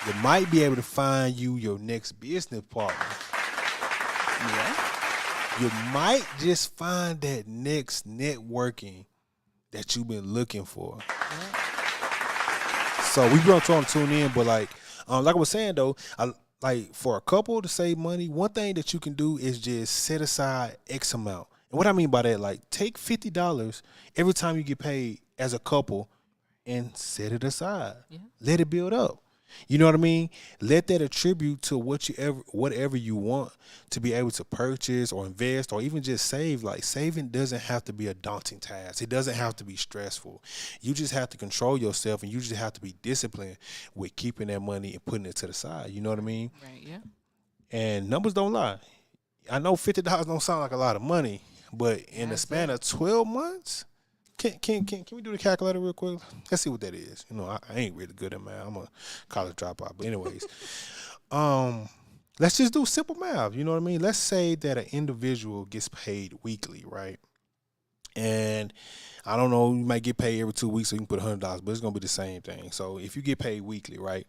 You might be able to find you your next business partner. Yeah. You might just find that next networking that you've been looking for. So we going to tune in, but like I was saying though, like for a couple to save money, one thing that you can do is just set aside X amount. And what I mean by that, like take $50 every time you get paid as a couple and set it aside. Yeah. Let it build up. You know what I mean? Let that attribute to whatever you want to be able to purchase or invest or even just save. Like saving doesn't have to be a daunting task. It doesn't have to be stressful. You just have to control yourself, and you just have to be disciplined with keeping that money and putting it to the side. You know what I mean? Right, yeah. And numbers don't lie. I know $50 don't sound like a lot of money, but in the span of 12 months, Can we do the calculator real quick? Let's see what that is. You know, I ain't really good at math. I'm a college dropout. But anyways, let's just do simple math. You know what I mean? Let's say that an individual gets paid weekly, right? And I don't know, you might get paid every 2 weeks, so you can put $100, but it's gonna be the same thing. So if you get paid weekly, right?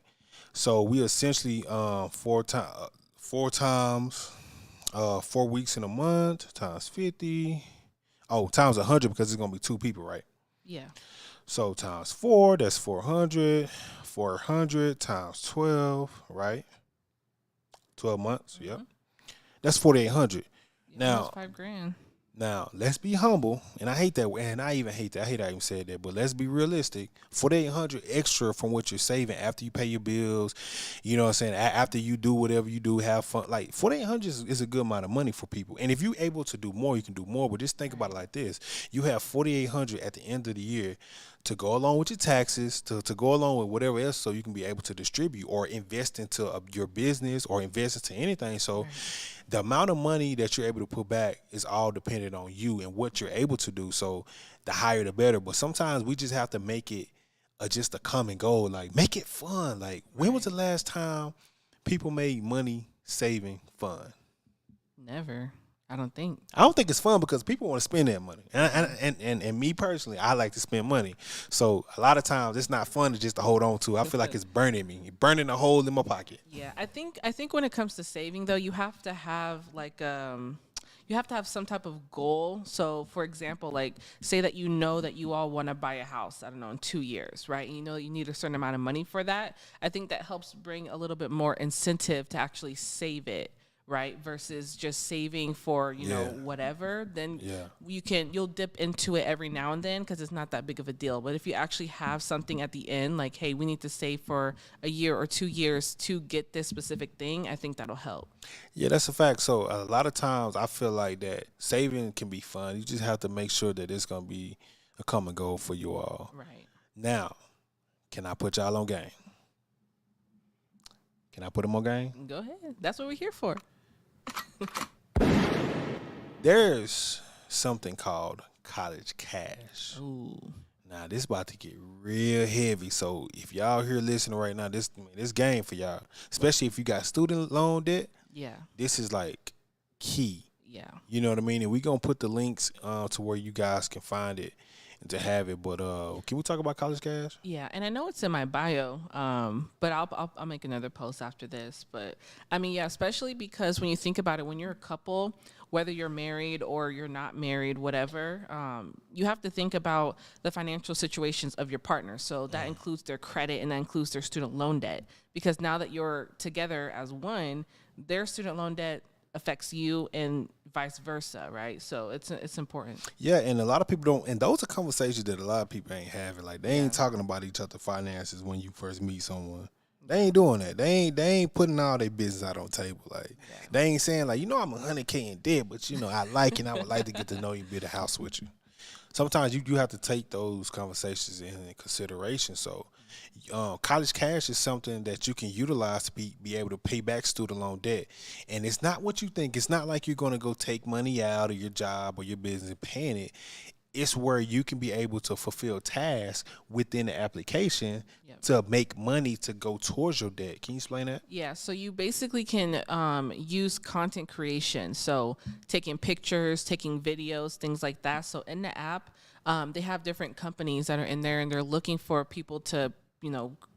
So we essentially four times 4 weeks in a month times 50. Oh, times 100 because it's gonna be 2 people, right? Yeah. So times 4, that's 400. 400 times 12, right? 12 months. Yep. That's 4,800. Now, Almost $5,000. Now, let's be humble, and I hate that, and I even hate that. I hate I even said that, but let's be realistic. 4,800 extra from what you're saving after you pay your bills, you know what I'm saying? After you do whatever you do, have fun. Like 4,800 is a good amount of money for people. And if you're able to do more, you can do more. But just think about it like this: you have 4,800 at the end of the year to go along with your taxes, to go along with whatever else, so you can be able to distribute or invest into your business or invest into anything. So the amount of money that you're able to put back is all dependent on you and what you're able to do. So the higher the better. But sometimes we just have to make it just a common goal. Like, make it fun. Like, when was the last time people made money saving fun? Never. I don't think. I don't think it's fun because people want to spend that money. And me personally, I like to spend money. So a lot of times it's not fun to hold on to. I feel like it's burning me, burning a hole in my pocket. Yeah, I think when it comes to saving though, you have to have like you have to have some type of goal. So for example, like say that you know that you all want to buy a house, I don't know, in 2 years, right? And you know you need a certain amount of money for that. I think that helps bring a little bit more incentive to actually save it. Right, versus just saving for know whatever, then you'll dip into it every now and then because it's not that big of a deal. But if you actually have something at the end, like, hey, we need to save for a year or 2 years to get this specific thing, I think that'll help. Yeah, that's a fact. So a lot of times I feel like that saving can be fun. You just have to make sure that it's gonna be a common goal for you all. Right. Now, can I put y'all on game? Can I put them on game? Go ahead. That's what we're here for. There's something called college cash. Ooh. Now this about to get real heavy. So if y'all here listening right now, this game for y'all, especially if you got student loan debt. Yeah. This is like key. Yeah. You know what I mean? And we gonna put the links to where you guys can find it and to have it. But can we talk about college cash? Yeah, and I know it's in my bio, but I'll make another post after this. But I mean, yeah, especially because when you think about it, when you're a couple, whether you're married or you're not married, whatever, you have to think about the financial situations of your partner. So that includes their credit and that includes their student loan debt. Because now that you're together as one, their student loan debt affects you and vice versa, right? So it's important. Yeah, and a lot of people don't, and those are conversations that a lot of people ain't having. Like they ain't talking about each other's finances when you first meet someone. They ain't doing that. They ain't putting all their business out on the table. Like they ain't saying like, I'm $100K in debt, but I like and I would like to get to know you, build a house with you. Sometimes you have to take those conversations in consideration. So college cash is something that you can utilize to be able to pay back student loan debt. And it's not what you think. It's not like you're going to go take money out of your job or your business and paying it. It's where you can be able to fulfill tasks within the application to make money to go towards your debt. Can you explain that? Yeah, so you basically can use content creation. So taking pictures, taking videos, things like that. So in the app, they have different companies that are in there and they're looking for people to,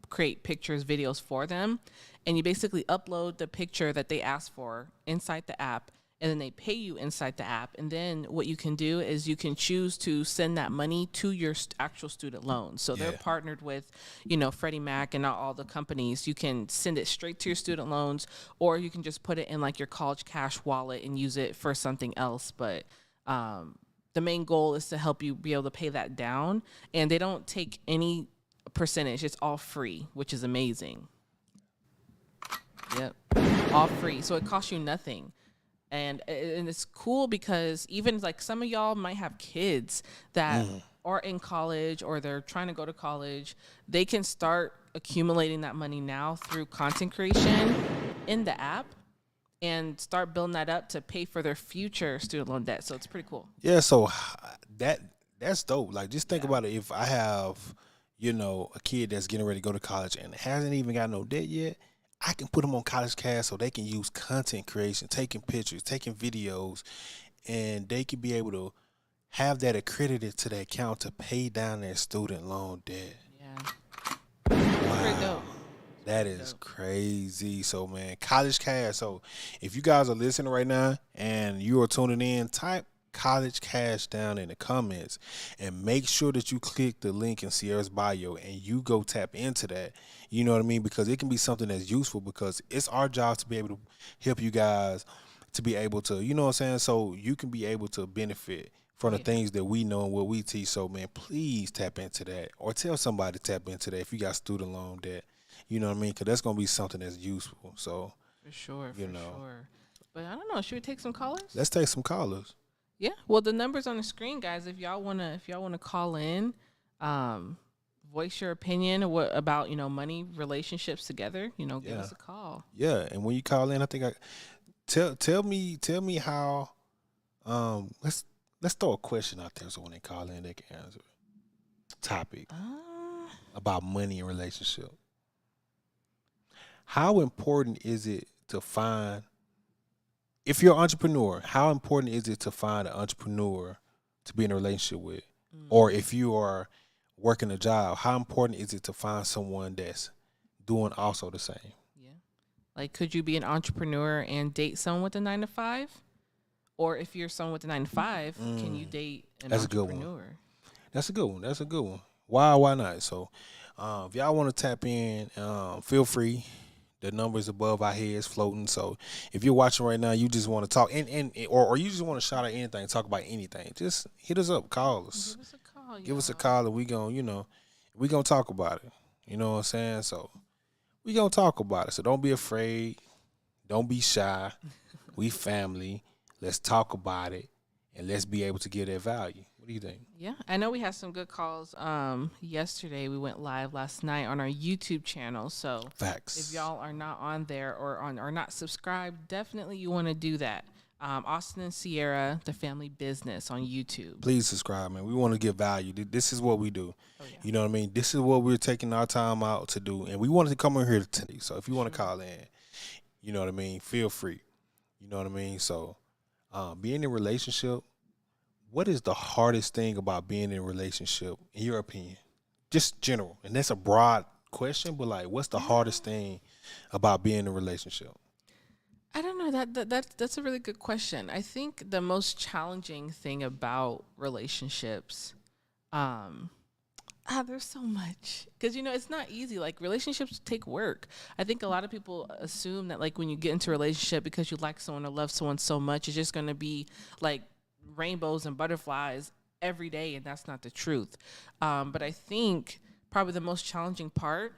create pictures, videos for them. And you basically upload the picture that they ask for inside the app. And then they pay you inside the app. And then what you can do is you can choose to send that money to your actual student loan. So they're partnered with, Freddie Mac and all the companies. You can send it straight to your student loans, or you can just put it in like your college cash wallet and use it for something else. But the main goal is to help you be able to pay that down. And they don't take any percentage. It's all free, which is amazing. Yep. All free. So it costs you nothing. And it's cool because even like some of y'all might have kids that are in college or they're trying to go to college. They can start accumulating that money now through content creation in the app and start building that up to pay for their future student loan debt. So it's pretty cool. Yeah, so that's dope. Like just think about it. If I have, a kid that's getting ready to go to college and hasn't even got no debt yet, I can put them on college cash so they can use content creation, taking pictures, taking videos, and they can be able to have that accredited to their account to pay down their student loan debt. Yeah. Wow. Pretty dope. That is crazy. So, man, College Cash. So, if you guys are listening right now and you are tuning in, type College Cash down in the comments and make sure that you click the link in Sierra's bio and you go tap into that. You know what I mean? Because it can be something that's useful because it's our job to be able to help you guys to be able to, you know what I'm saying? So, you can be able to benefit from the things that we know and what we teach. So, man, please tap into that or tell somebody to tap into that if you got student loan debt. You know what I mean? Because that's going to be something that's useful. So, For sure, you for know. sure. But I don't know. Should we take some callers? Let's take some callers. Yeah. Well, the number's on the screen, guys. If y'all wanna call in, voice your opinion or what about money relationships together. Give us a call. Yeah, and when you call in, I think tell me how. Let's throw a question out there so when they call in, they can answer. Topic about money and relationship. How important is it to find, if you're an entrepreneur, how important is it to find an entrepreneur to be in a relationship with? Or if you are working a job, how important is it to find someone that's doing also the same? Yeah. Like, could you be an entrepreneur and date someone with a 9-to-5? Or if you're someone with a 9-to-5, can you date an That's a good entrepreneur? one. That's a good one. That's a good one. Why not? So, if y'all want to tap in, feel free. The number is above our heads floating. So if you're watching right now, you just want to talk or you just want to shout at anything, talk about anything, just hit us up, call us. Give us a call. Give us a call and we gonna talk about it. You know what I'm saying? So we gonna talk about it. So don't be afraid. Don't be shy. We family. Let's talk about it and let's be able to give that value. What do you think? Yeah, I know we had some good calls yesterday. We went live last night on our YouTube channel. So Facts. if y'all are not on there or not subscribed, definitely you want to do that. Austin and Sierra, the family business on YouTube. Please subscribe, man. We want to give value. This is what we do. Oh, yeah. You know what I mean? This is what we're taking our time out to do. And we wanted to come in here today. So if you want to call in, you know what I mean? Feel free. You know what I mean? So being in a relationship, what is the hardest thing about being in a relationship, in your opinion? Just general. And that's a broad question, but like, what's the hardest thing about being in a relationship? I don't know. That's a really good question. I think the most challenging thing about relationships, there's so much. Because, it's not easy. Like, relationships take work. I think a lot of people assume that, like, when you get into a relationship because you like someone or love someone so much, it's just going to be, like, rainbows and butterflies every day, and that's not the truth. But I think probably the most challenging part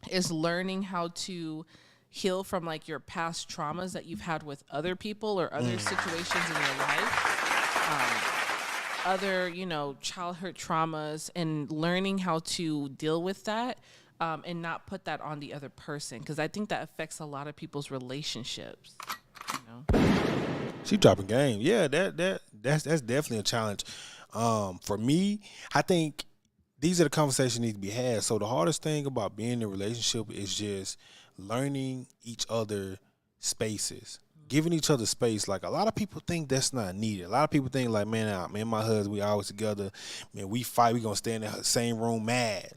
is learning how to heal from like your past traumas that you've had with other people or other situations in your life, other childhood traumas, and learning how to deal with that and not put that on the other person, because I think that affects a lot of people's relationships. She dropping game. Yeah, that's definitely a challenge. For me, I think these are the conversations that need to be had. So the hardest thing about being in a relationship is just learning each other spaces, giving each other space. Like, a lot of people think that's not needed. A lot of people think like, man, me and my husband, we always together. Man, we fight. We gonna stay in the same room mad.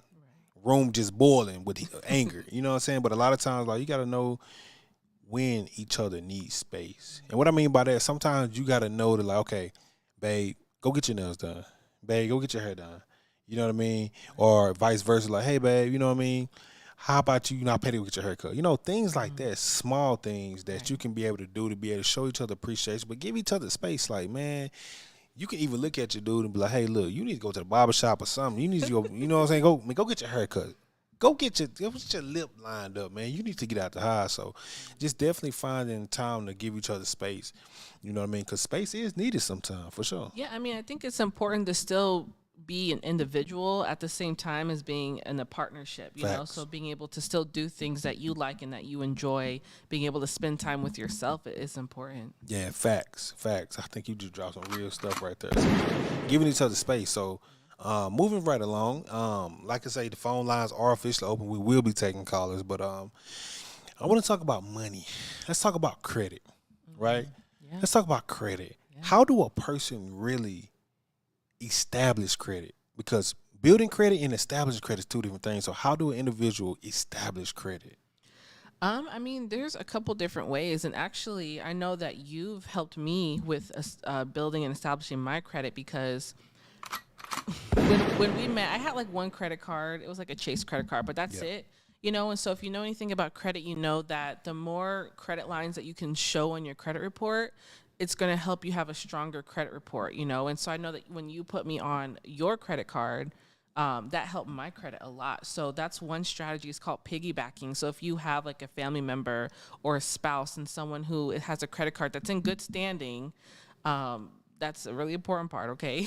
Room just boiling with anger. You know what I'm saying? But a lot of times, like, you got to know when each other needs space. And what I mean by that, sometimes you got to know that, like, okay, babe, go get your nails done. Babe, go get your hair done. You know what I mean? Or vice versa, like, hey, babe, you know what I mean? How about you not pay to get your hair cut? Things like that, small things that you can be able to do to be able to show each other appreciation, but give each other space. Like, man, you can even look at your dude and be like, hey, look, you need to go to the barber shop or something. You need to go, you know what I'm saying? Go get your hair cut. Go get your lip lined up, man. You need to get out the house. So just definitely finding time to give each other space. You know what I mean? Because space is needed sometimes, for sure. Yeah, I mean, I think it's important to still be an individual at the same time as being in a partnership, you know, so being able to still do things that you like and that you enjoy, being able to spend time with yourself is important. Yeah, facts. I think you just dropped some real stuff right there. So, giving each other space. So moving right along, like I say, the phone lines are officially open. We will be taking callers, but I want to talk about money. Let's talk about credit, right? Yeah. Let's talk about credit. Yeah. How do a person really establish credit? Because building credit and establishing credit is two different things. So how do an individual establish credit? I mean, there's a couple different ways, and actually, I know that you've helped me with building and establishing my credit because when we met, I had like one credit card. It was like a Chase credit card, but that's it. You know, and so if you know anything about credit, you know that the more credit lines that you can show on your credit report, it's going to help you have a stronger credit report, you know. And so I know that when you put me on your credit card, that helped my credit a lot. So that's one strategy. It's called piggybacking. So if you have like a family member or a spouse and someone who has a credit card that's in good standing, that's a really important part, okay?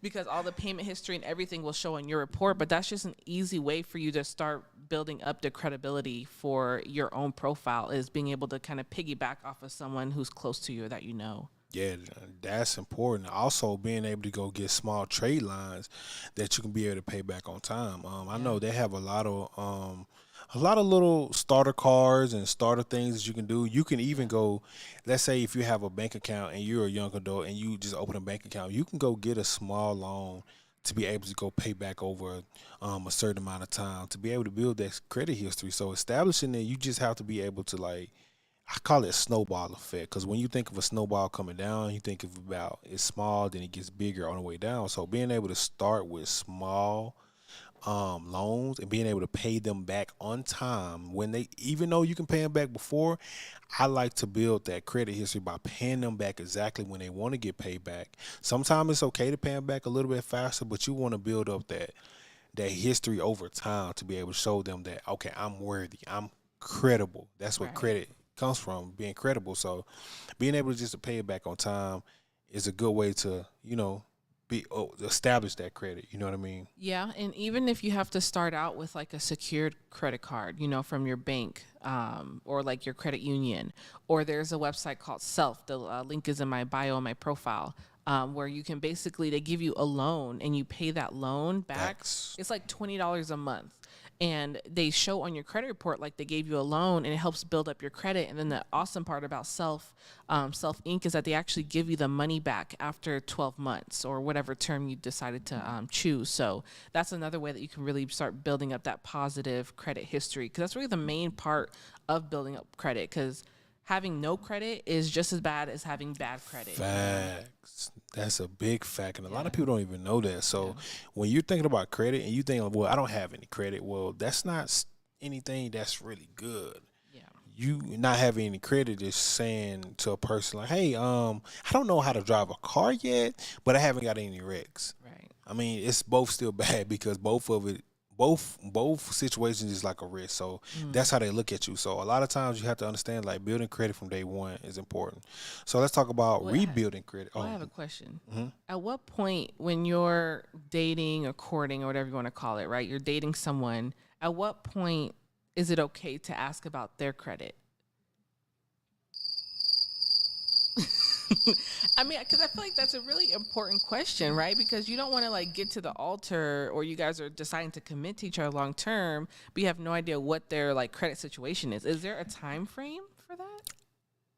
Because all the payment history and everything will show on your report, but that's just an easy way for you to start building up the credibility for your own profile, is being able to kind of piggyback off of someone who's close to you or that you know. Yeah, that's important. Also, being able to go get small trade lines that you can be able to pay back on time. I know they have a lot of little starter cards and starter things that you can do. You can even go, let's say if you have a bank account and you're a young adult and you just open a bank account, you can go get a small loan to be able to go pay back over a certain amount of time to be able to build that credit history. So establishing it, you just have to be able to, like, I call it a snowball effect, because when you think of a snowball coming down, you think of about it's small, then it gets bigger on the way down. So being able to start with small loans and being able to pay them back on time when they, even though you can pay them back before, I like to build that credit history by paying them back exactly when they want to get paid back. Sometimes it's okay to pay them back a little bit faster, but you want to build up that history over time to be able to show them that, okay, I'm worthy, I'm credible. That's what credit comes from, being credible. So being able to just to pay it back on time is a good way to, you know, establish that credit. You know what I mean? Yeah. And even if you have to start out with like a secured credit card, you know, from your bank, or like your credit union, or there's a website called Self. The link is in my bio and my profile. Where you can basically, they give you a loan and you pay that loan back. It's like $20 a month. And they show on your credit report like they gave you a loan, and it helps build up your credit. And then the awesome part about Self Inc. is that they actually give you the money back after 12 months or whatever term you decided to choose. So that's another way that you can really start building up that positive credit history, because that's really the main part of building up credit, because having no credit is just as bad as having bad credit. Facts. That's a big fact, and a lot of people don't even know that. So when you're thinking about credit and you think, well, I don't have any credit, well, that's not anything that's really good. Yeah. You not having any credit is saying to a person like, hey, I don't know how to drive a car yet, but I haven't got any wrecks. Right. I mean, it's both still bad, because both situations is like a risk. So that's how they look at you. So a lot of times you have to understand, like, building credit from day one is important. So let's talk about rebuilding credit. I have a question. At what point, when you're dating or courting or whatever you want to call it, right? You're dating someone. At what point is it okay to ask about their credit? I mean, because I feel like that's a really important question, right? Because you don't want to like get to the altar, or you guys are deciding to commit to each other long term, but you have no idea what their like credit situation is. Is there a time frame for that?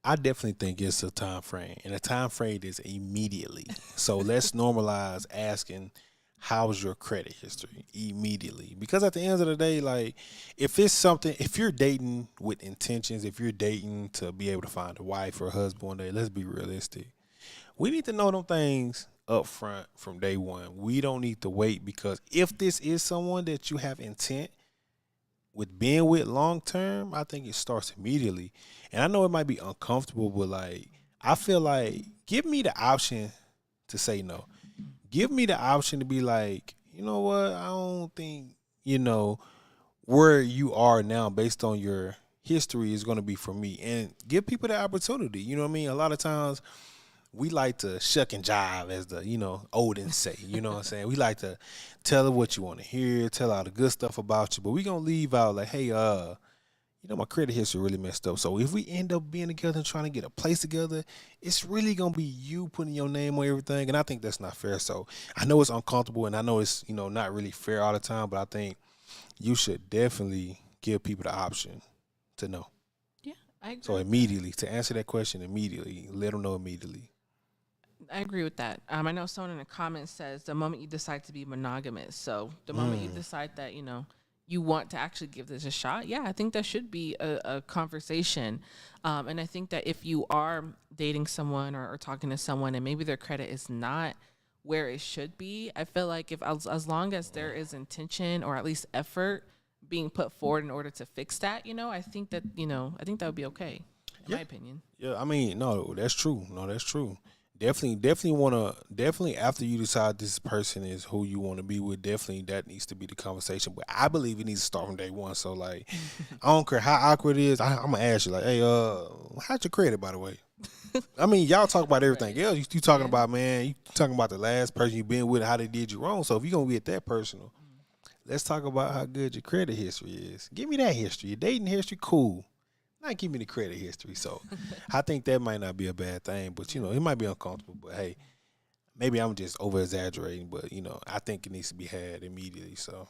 I definitely think it's a time frame, and a time frame is immediately. So let's normalize asking, how's your credit history immediately? Because at the end of the day, like, if it's something, if you're dating with intentions, if you're dating to be able to find a wife or a husband one day, let's be realistic. We need to know them things up front from day one. We don't need to wait, because if this is someone that you have intent with being with long term, I think it starts immediately. And I know it might be uncomfortable, but like, I feel like, give me the option to say no. Give me the option to be like, you know what, I don't think, you know, where you are now based on your history is going to be for me. And give people the opportunity. You know what I mean? A lot of times we like to shuck and jive, as the, you know, oldens say. You know what I'm saying? We like to tell her what you want to hear, tell all the good stuff about you. But we going to leave out like, hey, you know, my credit history really messed up. So if we end up being together and trying to get a place together, it's really going to be you putting your name on everything. And I think that's not fair. So I know it's uncomfortable, and I know it's, you know, not really fair all the time, but I think you should definitely give people the option to know. Yeah, I agree. So immediately, to answer that question immediately, let them know immediately. I agree with that. I know someone in the comments says the moment you decide to be monogamous. So the moment you decide that, you want to actually give this a shot, yeah, I think that should be a conversation. And I think that if you are dating someone or talking to someone and maybe their credit is not where it should be, I feel like if as long as there is intention or at least effort being put forward in order to fix that, I think that, I think that would be okay, in my opinion. Yeah, I mean, no, that's true. No, that's true. Definitely after you decide this person is who you want to be with, definitely that needs to be the conversation. But I believe it needs to start from day one. So like, I don't care how awkward it is. I'm gonna ask you like, hey, how's your credit, by the way? I mean, y'all talk about everything else. You talking about, man, you talking about the last person you been with, how they did you wrong. So if you're gonna get that personal, let's talk about how good your credit history is. Give me that history. Your dating history, cool. Not give me the credit history. So I think that might not be a bad thing, but it might be uncomfortable. But hey, maybe I'm just over exaggerating, but I think it needs to be had immediately. So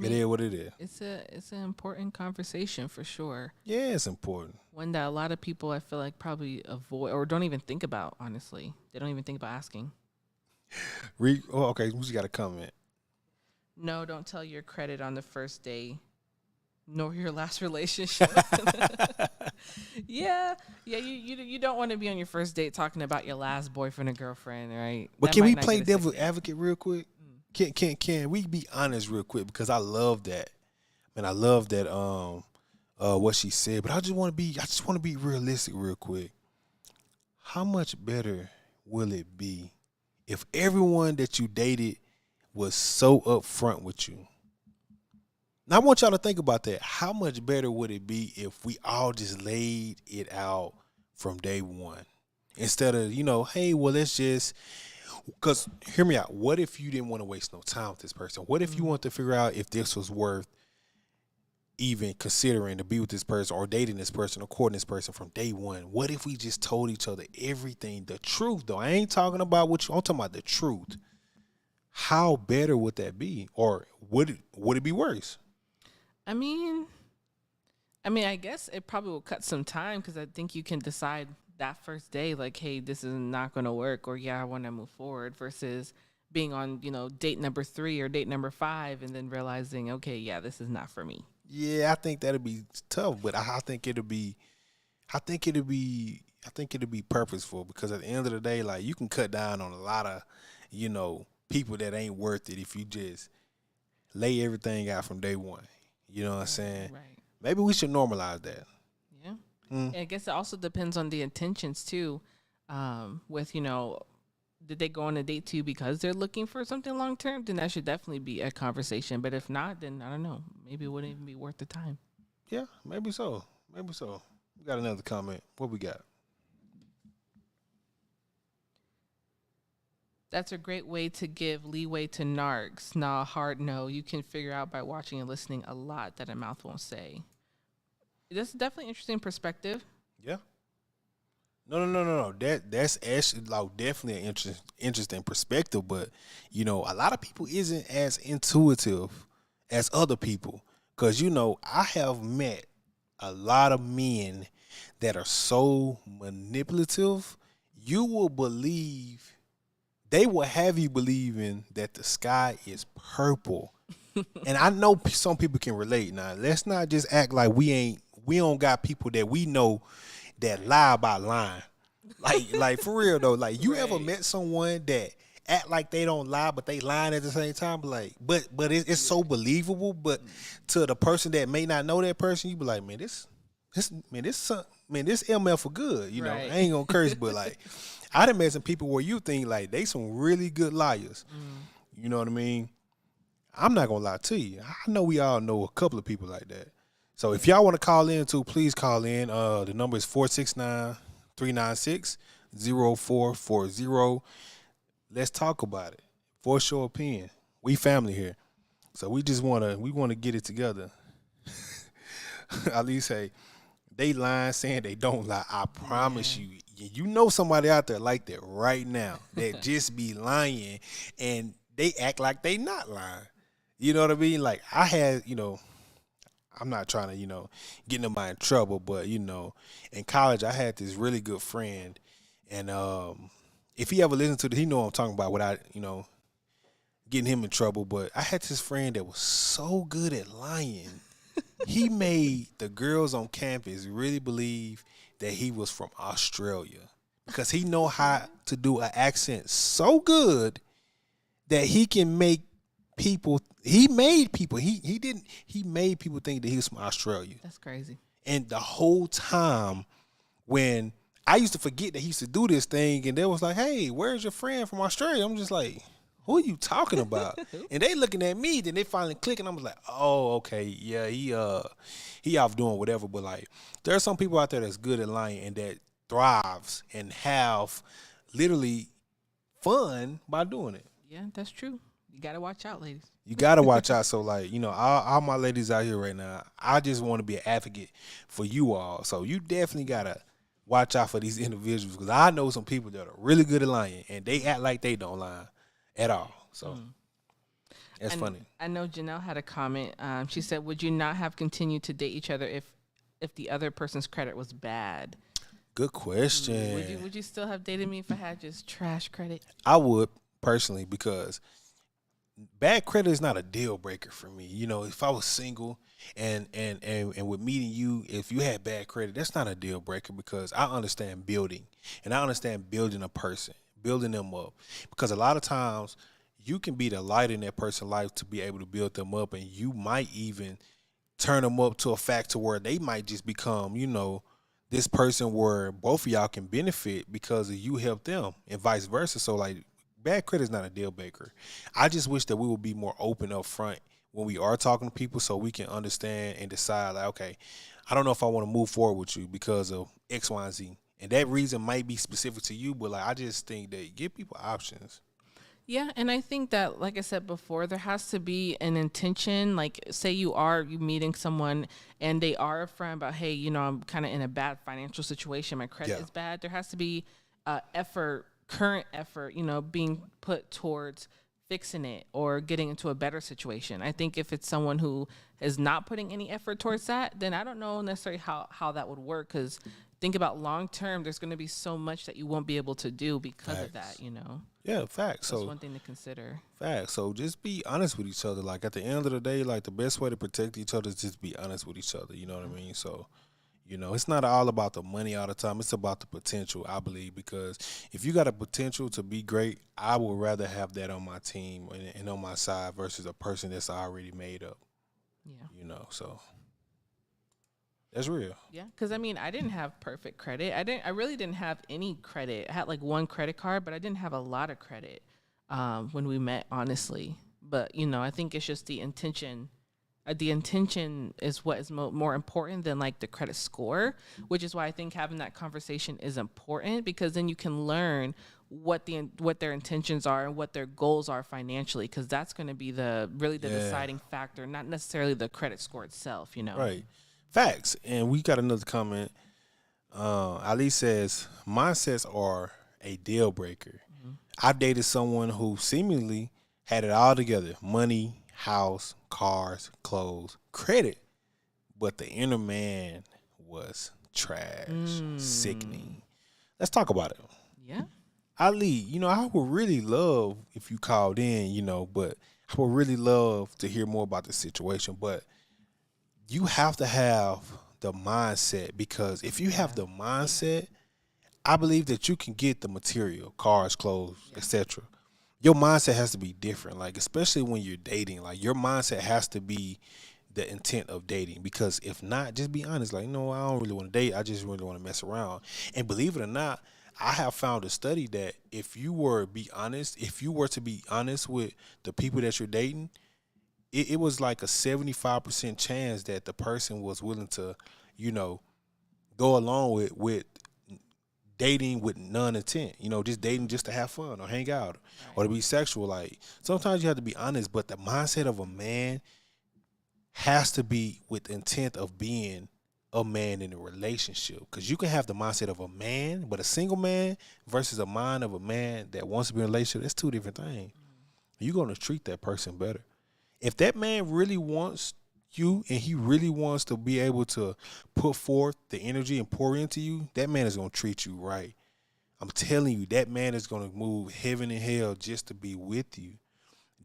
it is what it is. It's an important conversation for sure. Yeah, it's important. One that a lot of people I feel like probably avoid or don't even think about, honestly. They don't even think about asking. Okay, who's got a comment? No, don't tell your credit on the first day, nor your last relationship. yeah. You don't want to be on your first date talking about your last boyfriend or girlfriend, right? But can we play devil's advocate real quick? Can we be honest real quick? Because I love that, and I love that what she said. But I just want to be realistic real quick. How much better will it be if everyone that you dated was so upfront with you? Now, I want y'all to think about that. How much better would it be if we all just laid it out from day one? Instead of, hey, well, let's just, because hear me out. What if you didn't want to waste no time with this person? What if you want to figure out if this was worth even considering to be with this person or dating this person or courting this person from day one? What if we just told each other everything, the truth, though? I ain't talking about I'm talking about the truth. How better would that be? Or would it be worse? I mean, I guess it probably will cut some time because I think you can decide that first day, like, hey, this is not going to work, or yeah, I want to move forward, versus being on, date number 3 or date number 5 and then realizing, okay, yeah, this is not for me. Yeah, I think that'd be tough, but I think it'll be purposeful, because at the end of the day, like, you can cut down on a lot of, people that ain't worth it if you just lay everything out from day one. You know what I'm saying? Right. Maybe we should normalize that. Yeah. And I guess it also depends on the intentions too. With, did they go on a date too because they're looking for something long term? Then that should definitely be a conversation. But if not, then I don't know. Maybe it wouldn't even be worth the time. Yeah, maybe so. We got another comment. What we got? That's a great way to give leeway to narcs. Nah, hard no. You can figure out by watching and listening a lot that a mouth won't say. This is definitely an interesting perspective. Yeah. No. That's actually like definitely an interesting perspective. But a lot of people isn't as intuitive as other people, because I have met a lot of men that are so manipulative. You will believe. They will have you believing that the sky is purple. And I know some people can relate. Now, let's not just act like we don't got people that we know that lie about lying. Like for real though. Like, you ever met someone that act like they don't lie, but they lying at the same time? But it's so believable. But to the person that may not know that person, you be like, man, this MF for good. I ain't gonna curse, but like, I done met some people where you think like they some really good liars. You know what I mean? I'm not gonna lie to you. I know we all know a couple of people like that. So if y'all want to call in too, please call in. The number is 469-396-0440. Let's talk about it. Voice your opinion. We family here, so we wanna get it together. At least say they lying, saying they don't lie. I promise you. You know somebody out there like that right now that just be lying and they act like they not lying. You know what I mean? Like, I had, I'm not trying to, get nobody in trouble, but, in college I had this really good friend, and if he ever listens to this, he know what I'm talking about without, getting him in trouble. But I had this friend that was so good at lying. He made the girls on campus really believe that he was from Australia because he know how to do an accent so good that he can make people. He made people. He didn't. He made people think that he was from Australia. That's crazy. And the whole time, when I used to forget that he used to do this thing, and they was like, "Hey, where's your friend from Australia?" I'm just like, "Who are you talking about?" And they looking at me. Then they finally click, and I was like, "Oh, okay, yeah, he off doing whatever." But like, there are some people out there that's good at lying and that thrives and have literally fun by doing it. Yeah, that's true. You got to watch out, ladies. You got to watch out. So, like, all my ladies out here right now, I just want to be an advocate for you all. So, you definitely got to watch out for these individuals because I know some people that are really good at lying and they act like they don't lie at all. So, that's funny. I know Janelle had a comment. She said, would you not have continued to date each other if the other person's credit was bad? Good question. Would you still have dated me if I had just trash credit? I would, personally, because bad credit is not a deal breaker for me. If I was single and with meeting you, if you had bad credit, that's not a deal breaker because I understand building and I understand building a person, building them up. Because a lot of times you can be the light in that person's life to be able to build them up, and you might even turn them up to a fact to where they might just become, this person where both of y'all can benefit because of you help them and vice versa. So like, bad credit is not a deal breaker. I just wish that we would be more open up front when we are talking to people so we can understand and decide, like, okay, I don't know if I want to move forward with you because of X, Y, and Z. And that reason might be specific to you, but like I just think that give people options. Yeah, and I think that, like I said before, there has to be an intention. Like, say you meeting someone and they are a friend about, hey, I'm kind of in a bad financial situation. My credit is bad. There has to be current effort, being put towards fixing it or getting into a better situation. I think if it's someone who is not putting any effort towards that, then I don't know necessarily how that would work, because think about long term, there's going to be so much that you won't be able to do because of that, Yeah, facts. That's so one thing to consider. Facts. So just be honest with each other. Like at the end of the day, like the best way to protect each other is just be honest with each other. You know what I mean? So, it's not all about the money all the time. It's about the potential, I believe, because if you got a potential to be great, I would rather have that on my team and on my side versus a person that's already made up. Yeah. So that's real. Yeah, because I didn't have perfect credit. I really didn't have any credit. I had like one credit card, but I didn't have a lot of credit when we met, honestly. But I think it's just the intention. The intention is what is more important than like the credit score, which is why I think having that conversation is important, because then you can learn what their intentions are and what their goals are financially, because that's going to be the deciding factor, not necessarily the credit score itself. Right. Facts. And we got another comment. Ali says, mindsets are a deal breaker. Mm-hmm. I've dated someone who seemingly had it all together: money, house, cars, clothes, credit. But the inner man was trash, sickening. Let's talk about it. Yeah. Ali, I would really love if you called in, but I would really love to hear more about the situation. But you have to have the mindset, because if you have the mindset, I believe that you can get the material, cars, clothes, etc. Your mindset has to be different, like especially when you're dating. Like your mindset has to be the intent of dating, because if not, just be honest. Like, I don't really want to date. I just really want to mess around. And believe it or not, I have found a study that if you were to be honest with the people that you're dating, it was like a 75% chance that the person was willing to, go along with dating with none intent, just dating just to have fun or hang out or to be sexual. Like sometimes you have to be honest, but the mindset of a man has to be with intent of being a man in a relationship. Because you can have the mindset of a man, but a single man versus a mind of a man that wants to be in a relationship, that's two different things. You're going to treat that person better. If that man really wants you and he really wants to be able to put forth the energy and pour into you, that man is going to treat you right. I'm telling you, that man is gonna move heaven and hell just to be with you.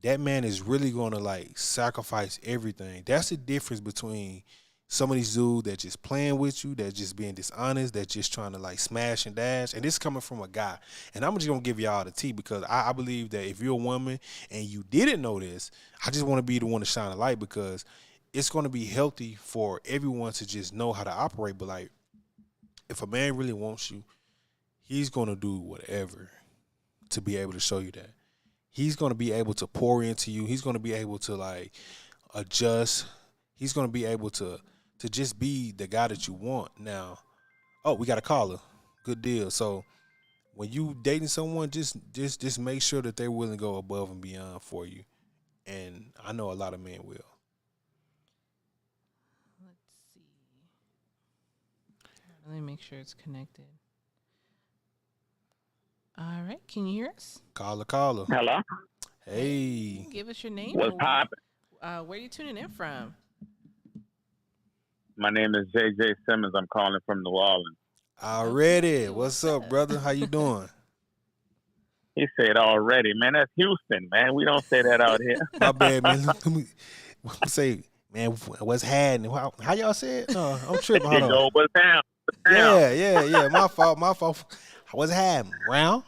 That man is really gonna like sacrifice everything. That's the difference between some of these dudes that just playing with you, that just being dishonest, that just trying to like smash and dash. And this coming from a guy. And I'm just gonna give y'all the tea because I believe that if you're a woman and you didn't know this, I just want to be the one to shine a light because it's gonna be healthy for everyone to just know how to operate. But like, if a man really wants you, he's gonna do whatever to be able to show you that. He's gonna be able to pour into you. He's gonna be able to like adjust. He's gonna be able to just be the guy that you want. Now, oh, we got a caller. Good deal. So when you dating someone, just make sure that they're willing to go above and beyond for you. And I know a lot of men will. Let's see. Let me make sure it's connected. All right. Can you hear us? Caller. Hello? Hey. Give us your name. What's poppin'? Where are you tuning in from? My name is JJ Simmons. I'm calling from New Orleans. Already. Okay, What's what's up, up? brother? How you doing? He said already. Man, that's Houston, man. We don't say that out here. My bad, man. Let me say, man, what's happening? How y'all say it? No, I'm tripping. You Hold go, on. what's down? What's down? Yeah. My fault. What's happening? Round?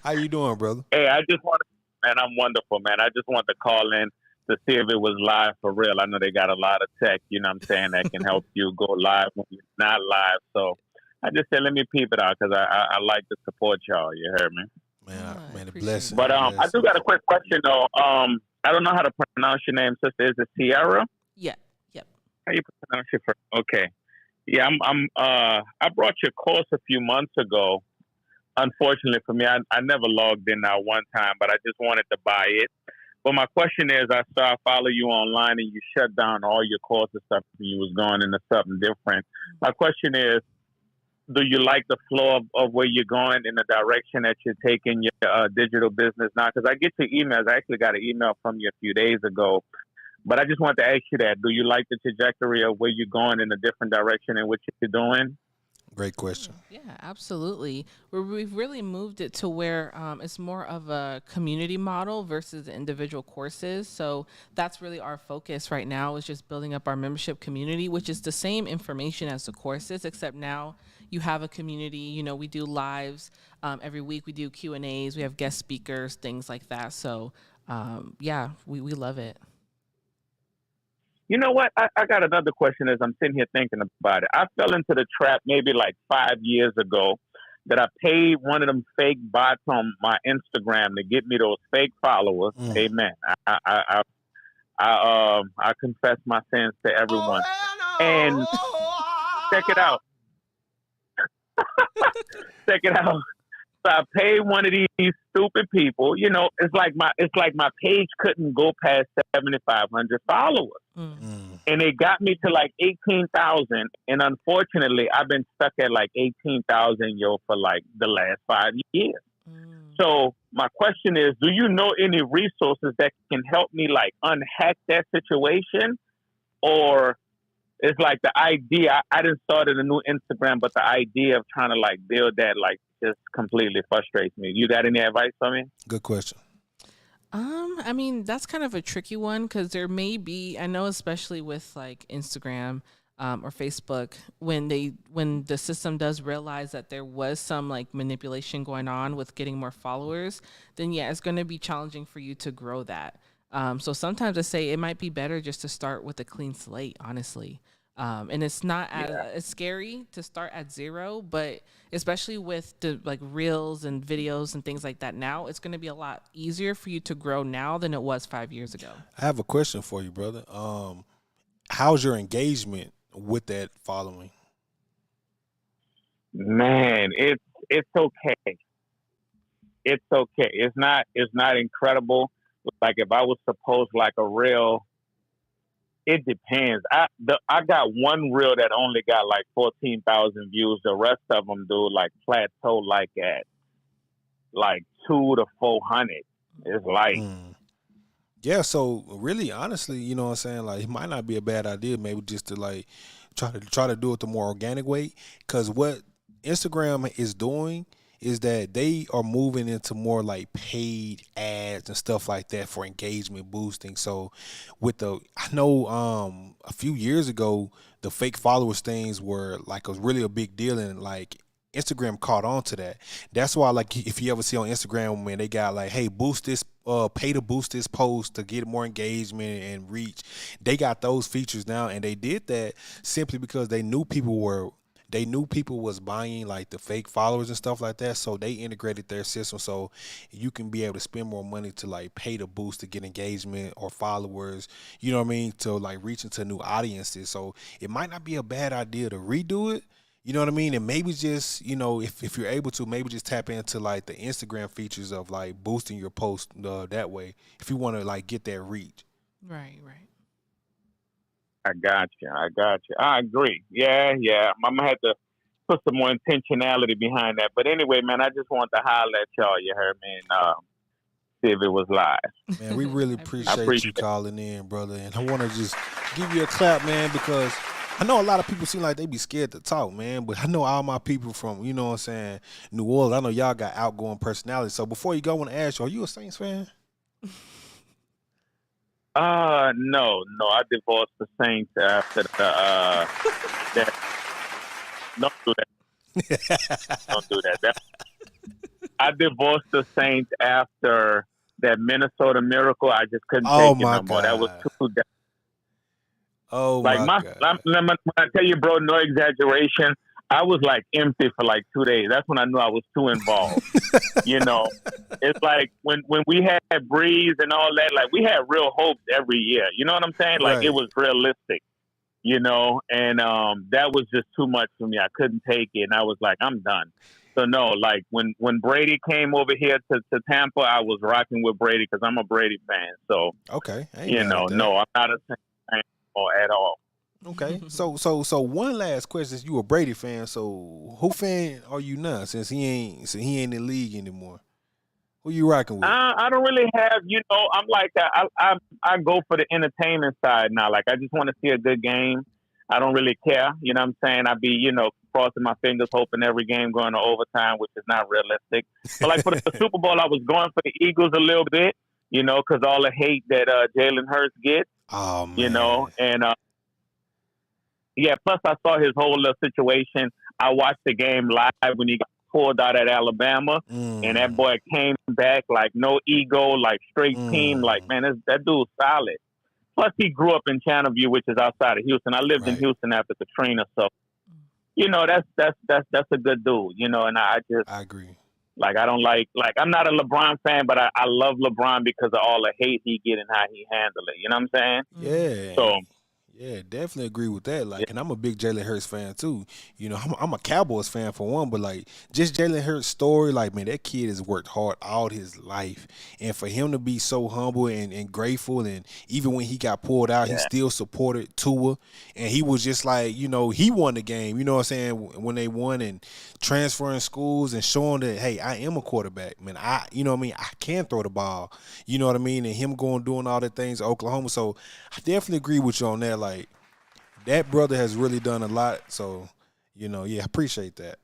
How you doing, brother? Hey, I just want to, man, I'm wonderful, man. I just want to call in to see if it was live for real. I know they got a lot of tech, you know what I'm saying, that can help you go live when you're not live. So I just said, let me peep it out because I like to support y'all. You heard me? Man, Oh, I man, a appreciate blessing. it. But I do got a quick question, though. I don't know how to pronounce your name, sister. Is it Sierra? Yeah. Yep. How you pronounce it? Okay. Yeah, I brought your course a few months ago. Unfortunately for me, I never logged in now one time, but I just wanted to buy it. But my question is, I saw I follow you online and you shut down all your courses stuff and you was going into something different. My question is, do you like the flow of where you're going in the direction that you're taking your digital business now? Because I get your emails. I actually got an email from you a few days ago. But I just wanted to ask you that. Do you like the trajectory of where you're going in a different direction in which you're doing? Great question. Yeah, absolutely. We've really moved it to where it's more of a community model versus individual courses. So that's really our focus right now is just building up our membership community, which is the same information as the courses, except now you have a community. You know, we do lives every week. We do Q&As. We have guest speakers, things like that. So, yeah, we love it. You know what? I got another question as I'm sitting here thinking about it. I fell into the trap maybe like 5 years ago that I paid one of them fake bots on my Instagram to get me those fake followers. Amen. I confess my sins to everyone. And check it out. Check it out. So I paid one of these stupid people. You know, it's like my page couldn't go past 7,500 followers, and they got me to like 18,000. And unfortunately, I've been stuck at like 18,000 for like the last 5 years. So my question is, do you know any resources that can help me like unhack that situation, or it's like the idea? I didn't start a new Instagram, but the idea of trying to like build that like just completely frustrates me. You got any advice for me? Good question. I mean, that's kind of a tricky one because there may be, I know, especially with like Instagram or Facebook, when the system does realize that there was some like manipulation going on with getting more followers, then yeah, it's going to be challenging for you to grow that. So sometimes I say it might be better just to start with a clean slate, honestly. And it's not as scary to start at zero, but especially with the like reels and videos and things like that now, it's going to be a lot easier for you to grow now than it was 5 years ago. I have a question for you, brother. How's your engagement with that following? Man, it's okay. It's okay. It's not incredible. Like if I was supposed like a reel, it depends. I got one reel that only got like 14,000 views. The rest of them do like plateau like at like 200 to 400. It's like Yeah, so really honestly, you know what I'm saying? Like it might not be a bad idea maybe just to like try to do it the more organic way. Because what Instagram is doing is that they are moving into more like paid ads and stuff like that for engagement boosting. So I know a few years ago the fake followers things were like really a big deal, and like Instagram caught on to that. That's why, like, if you ever see on Instagram when they got like, hey, boost this, pay to boost this post to get more engagement and reach, they got those features now, and they did that simply because they knew people was buying like the fake followers and stuff like that. So they integrated their system so you can be able to spend more money to like pay to boost to get engagement or followers, you know what I mean, to like reach into new audiences. So it might not be a bad idea to redo it. You know what I mean? And maybe just, if you're able to, maybe just tap into like the Instagram features of like boosting your post that way if you want to like get that reach. Right. I got you. I agree. Yeah. I'm gonna have to put some more intentionality behind that. But anyway, man, I just want to holler at y'all. You heard me? And see if it was live. Man, we really appreciate you calling in, brother. And I want to just give you a clap, man, because I know a lot of people seem like they be scared to talk, man. But I know all my people from, you know what I'm saying, New Orleans, I know y'all got outgoing personality. So before you go, I want to ask you, are you a Saints fan? No. I divorced the Saints after the Don't do that. Don't do that. I divorced the Saints after that Minnesota Miracle. I just couldn't take it no more. That was too. Oh like my God! When I tell you, bro, no exaggeration. I was like empty for like 2 days. That's when I knew I was too involved. It's like when we had Breeze and all that. Like we had real hopes every year. You know what I'm saying? Like Right. It was realistic. And that was just too much for me. I couldn't take it, and I was like, I'm done. So no, like when Brady came over here to Tampa, I was rocking with Brady because I'm a Brady fan. So Okay. no, I'm not a Saints fan at all. Okay. So one last question. You a Brady fan, so who fan are you now since he ain't in the league anymore? Who you rocking with? I don't really have, I'm like, I go for the entertainment side now. Like, I just want to see a good game. I don't really care. You know what I'm saying? I be, crossing my fingers, hoping every game going to overtime, which is not realistic. But like for the Super Bowl, I was going for the Eagles a little bit, because all the hate that Jalen Hurts gets, Oh man. and yeah, plus I saw his whole little situation. I watched the game live when he got pulled out at Alabama, and that boy came back like no ego, like straight team. Like, man, that dude's solid. Plus, he grew up in Channelview, which is outside of Houston. I lived in Houston after Katrina, so that's a good dude. And I agree. Like, I don't like I'm not a LeBron fan, but I love LeBron because of all the hate he get and how he handle it. You know what I'm saying? Yeah. So. Yeah, definitely agree with that. Like, and I'm a big Jalen Hurts fan too. I'm a Cowboys fan for one, but like just Jalen Hurts' story, like, man, that kid has worked hard all his life, and for him to be so humble and grateful, and even when he got pulled out, he still supported Tua, and he was just like, he won the game. You know what I'm saying? When they won and transferring schools and showing that, hey, I am a quarterback, man. I can throw the ball. You know what I mean? And him doing all the things at Oklahoma. So I definitely agree with you on that. Like, that brother has really done a lot. So, I appreciate that.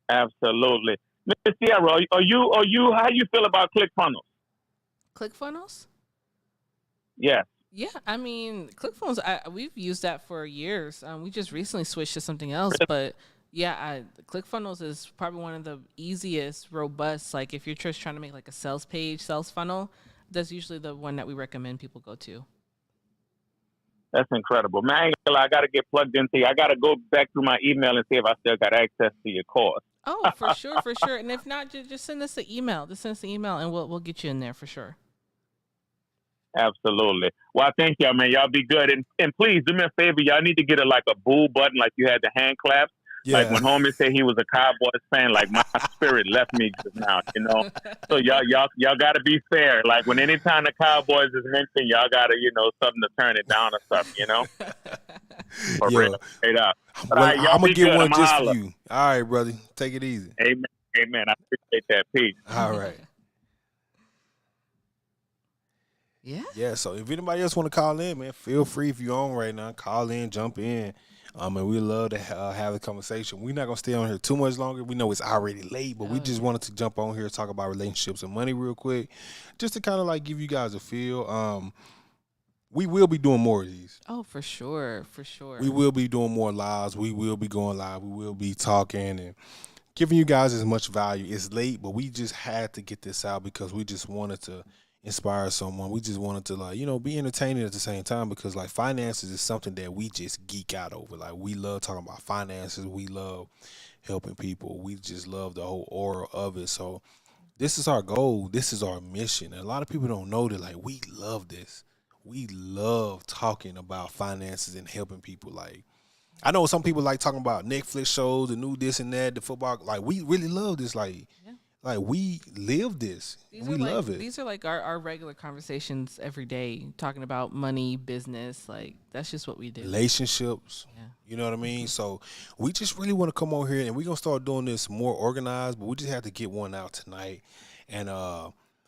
Absolutely. Mr. Sierra, are you how you feel about ClickFunnels? ClickFunnels? Yeah. Yeah, I mean, ClickFunnels, we've used that for years. We just recently switched to something else, but yeah, ClickFunnels is probably one of the easiest, robust, like if you're just trying to make like a sales page, sales funnel, that's usually the one that we recommend people go to. That's incredible. Man, I got to get plugged into. I got to go back through my email and see if I still got access to your course. Oh, for sure. And if not, just send us an email. Just send us an email, and we'll get you in there for sure. Absolutely. Well, thank y'all, man. Y'all be good. And please do me a favor. Y'all need to get a boo button like you had the hand claps. Yeah. Like when homie said he was a Cowboys fan, like my spirit left me just now, So y'all got to be fair. Like when anytime the Cowboys is mentioned, y'all got to, something to turn it down or something, For real, straight up. Well, right, I'm going to get one just holler. for you. All right, brother. Take it easy. Amen. I appreciate that. Peace. All right. Yeah. Yeah, so if anybody else want to call in, man, feel free. If you're on right now, call in, jump in. And we love to have a conversation. We're not gonna stay on here too much longer. We know it's already late, but we just wanted to jump on here, talk about relationships and money real quick, just to kind of like give you guys a feel. We will be doing more of these. Oh, for sure, for sure. We will be doing more lives. We will be going live. We will be talking and giving you guys as much value. It's late, but we just had to get this out because we just wanted to inspire someone. We just wanted to, like, be entertaining at the same time, because like finances is something that we just geek out over. Like, we love talking about finances. We love helping people. We just love the whole aura of it. So this is our goal. This is our mission. And a lot of people don't know that, like, we love this. We love talking about finances and helping people. Like, I know some people like talking about Netflix shows, the new this and that, the football. Like, we really love this. Like, like we live this. We love it. These are like our regular conversations every day, talking about money, business. Like, that's just what we do. Relationships. Yeah. You know what I mean? So we just really want to come on here, and we're going to start doing this more organized, but we just have to get one out tonight. And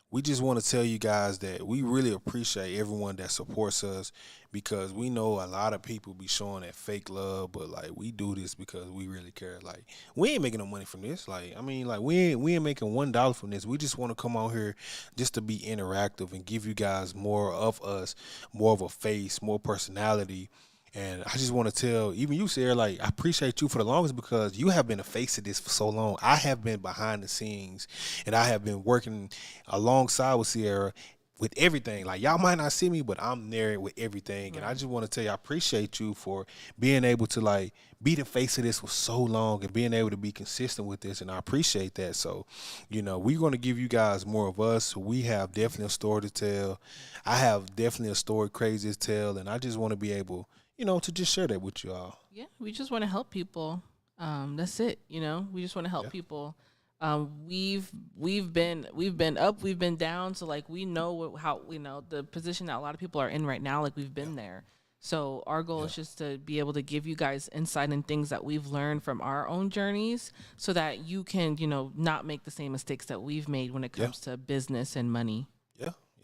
we just want to tell you guys that we really appreciate everyone that supports us, because we know a lot of people be showing that fake love, but like, we do this because we really care. Like, we ain't making no money from this. Like, I mean, like, we ain't making $1 from this. We just want to come on here just to be interactive and give you guys more of us, more of a face, more personality. And I just want to tell even you, Sierra, like, I appreciate you for the longest, because you have been a face of this for so long. I have been behind the scenes, and I have been working alongside with Sierra with everything. Like, y'all might not see me, but I'm there with everything. Right. And I just want to tell you, I appreciate you for being able to, like, be the face of this for so long and being able to be consistent with this. And I appreciate that. So, we're going to give you guys more of us. We have definitely a story to tell. I have definitely a story crazy to tell. And I just want to be able, to just share that with you all. Yeah, we just want to help people. That's it. We just want to help people. We've been up, we've been down. So like, we know how the position that a lot of people are in right now. Like, we've been there. So our goal is just to be able to give you guys insight and things that we've learned from our own journeys, so that you can not make the same mistakes that we've made when it comes to business and money.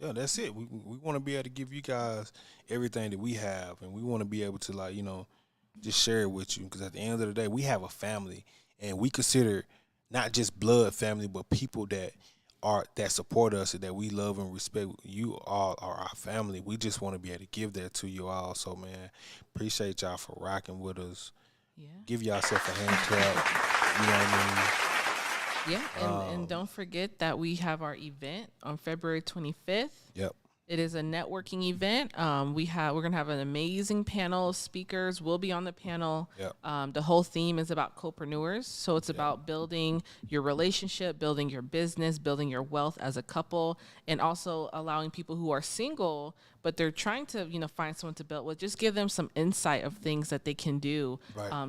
Yeah, that's it. We want to be able to give you guys everything that we have, and we want to be able to, like, just share it with you, because at the end of the day, we have a family, and we consider not just blood family, but people that support us and that we love and respect. You all are our family. We just want to be able to give that to you all. So, man, appreciate y'all for rocking with us. Yeah. Give yourself a hand clap. You know what I mean? Yeah, and don't forget that we have our event on February 25th. Yep. It is a networking event. We're gonna have an amazing panel of speakers. We'll be on the panel. Yep. The whole theme is about copreneurs, so it's about building your relationship, building your business, building your wealth as a couple, and also allowing people who are single but they're trying to find someone to build with. Just give them some insight of things that they can do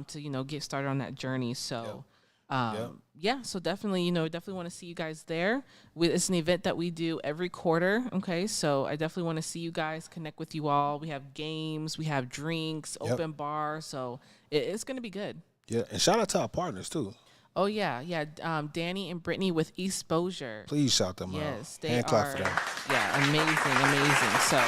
to get started on that journey. So. Yep. Yeah, so definitely, definitely want to see you guys there. It's an event that we do every quarter. Okay, so I definitely want to see you guys, connect with you all. We have games, we have drinks, open bar, so it's going to be good. Yeah, and shout out to our partners too. Oh yeah. Danny and Brittany with Exposure. Please shout them out. Yes, they Hand clap for them. Yeah, amazing. So.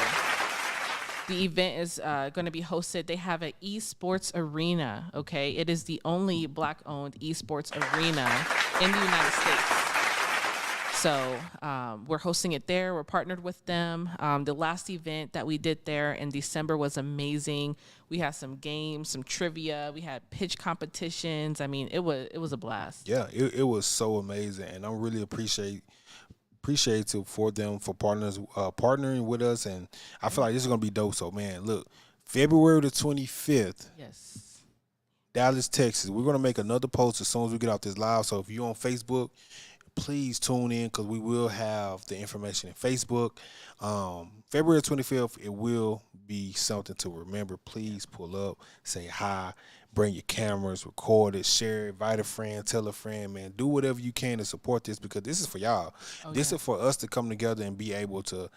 The event is going to be hosted. They have an esports arena, okay? It is the only Black-owned esports arena in the United States. So we're hosting it there. We're partnered with them. The last event that we did there in December was amazing. We had some games, some trivia. We had pitch competitions. I mean, it was a blast. Yeah, it was so amazing, and I really appreciative for them for partnering with us, and I feel like this is gonna be dope. So man, look, February the 25th. Yes. Dallas, Texas. We're gonna make another post as soon as we get off this live. So if you're on Facebook, please tune in, because we will have the information in Facebook. February 25th, it will be something to remember. Please pull up, say hi, bring your cameras, record it, share it, invite a friend, tell a friend, man. Do whatever you can to support this, because this is for y'all. This is for us to come together and be able to,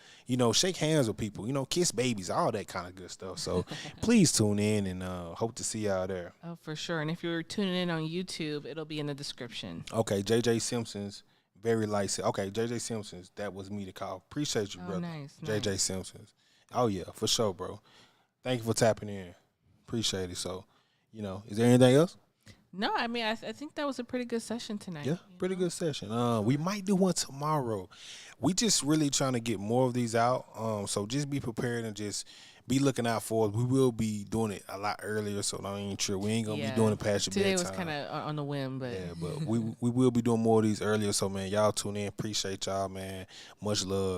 shake hands with people, kiss babies, all that kind of good stuff. So please tune in, and hope to see y'all there. Oh, for sure. And if you're tuning in on YouTube, it'll be in the description. Okay, JJ Simpson's Very light. Okay, JJ Simpsons. That was me to call. Appreciate you, Oh, brother. nice, JJ nice. Simpsons. Oh yeah, for sure, bro. Thank you for tapping in. Appreciate it. So, is there anything else? No, I mean, I think that was a pretty good session tonight. Yeah, pretty good session. We might do one tomorrow. We just really trying to get more of these out. So just be prepared and just be looking out for us. We will be doing it a lot earlier, so don't even trip. We ain't gonna be doing it past your Today bedtime. was kind of on the whim, but Yeah, but we will be doing more of these earlier. So man, y'all tune in. Appreciate y'all, man. Much love.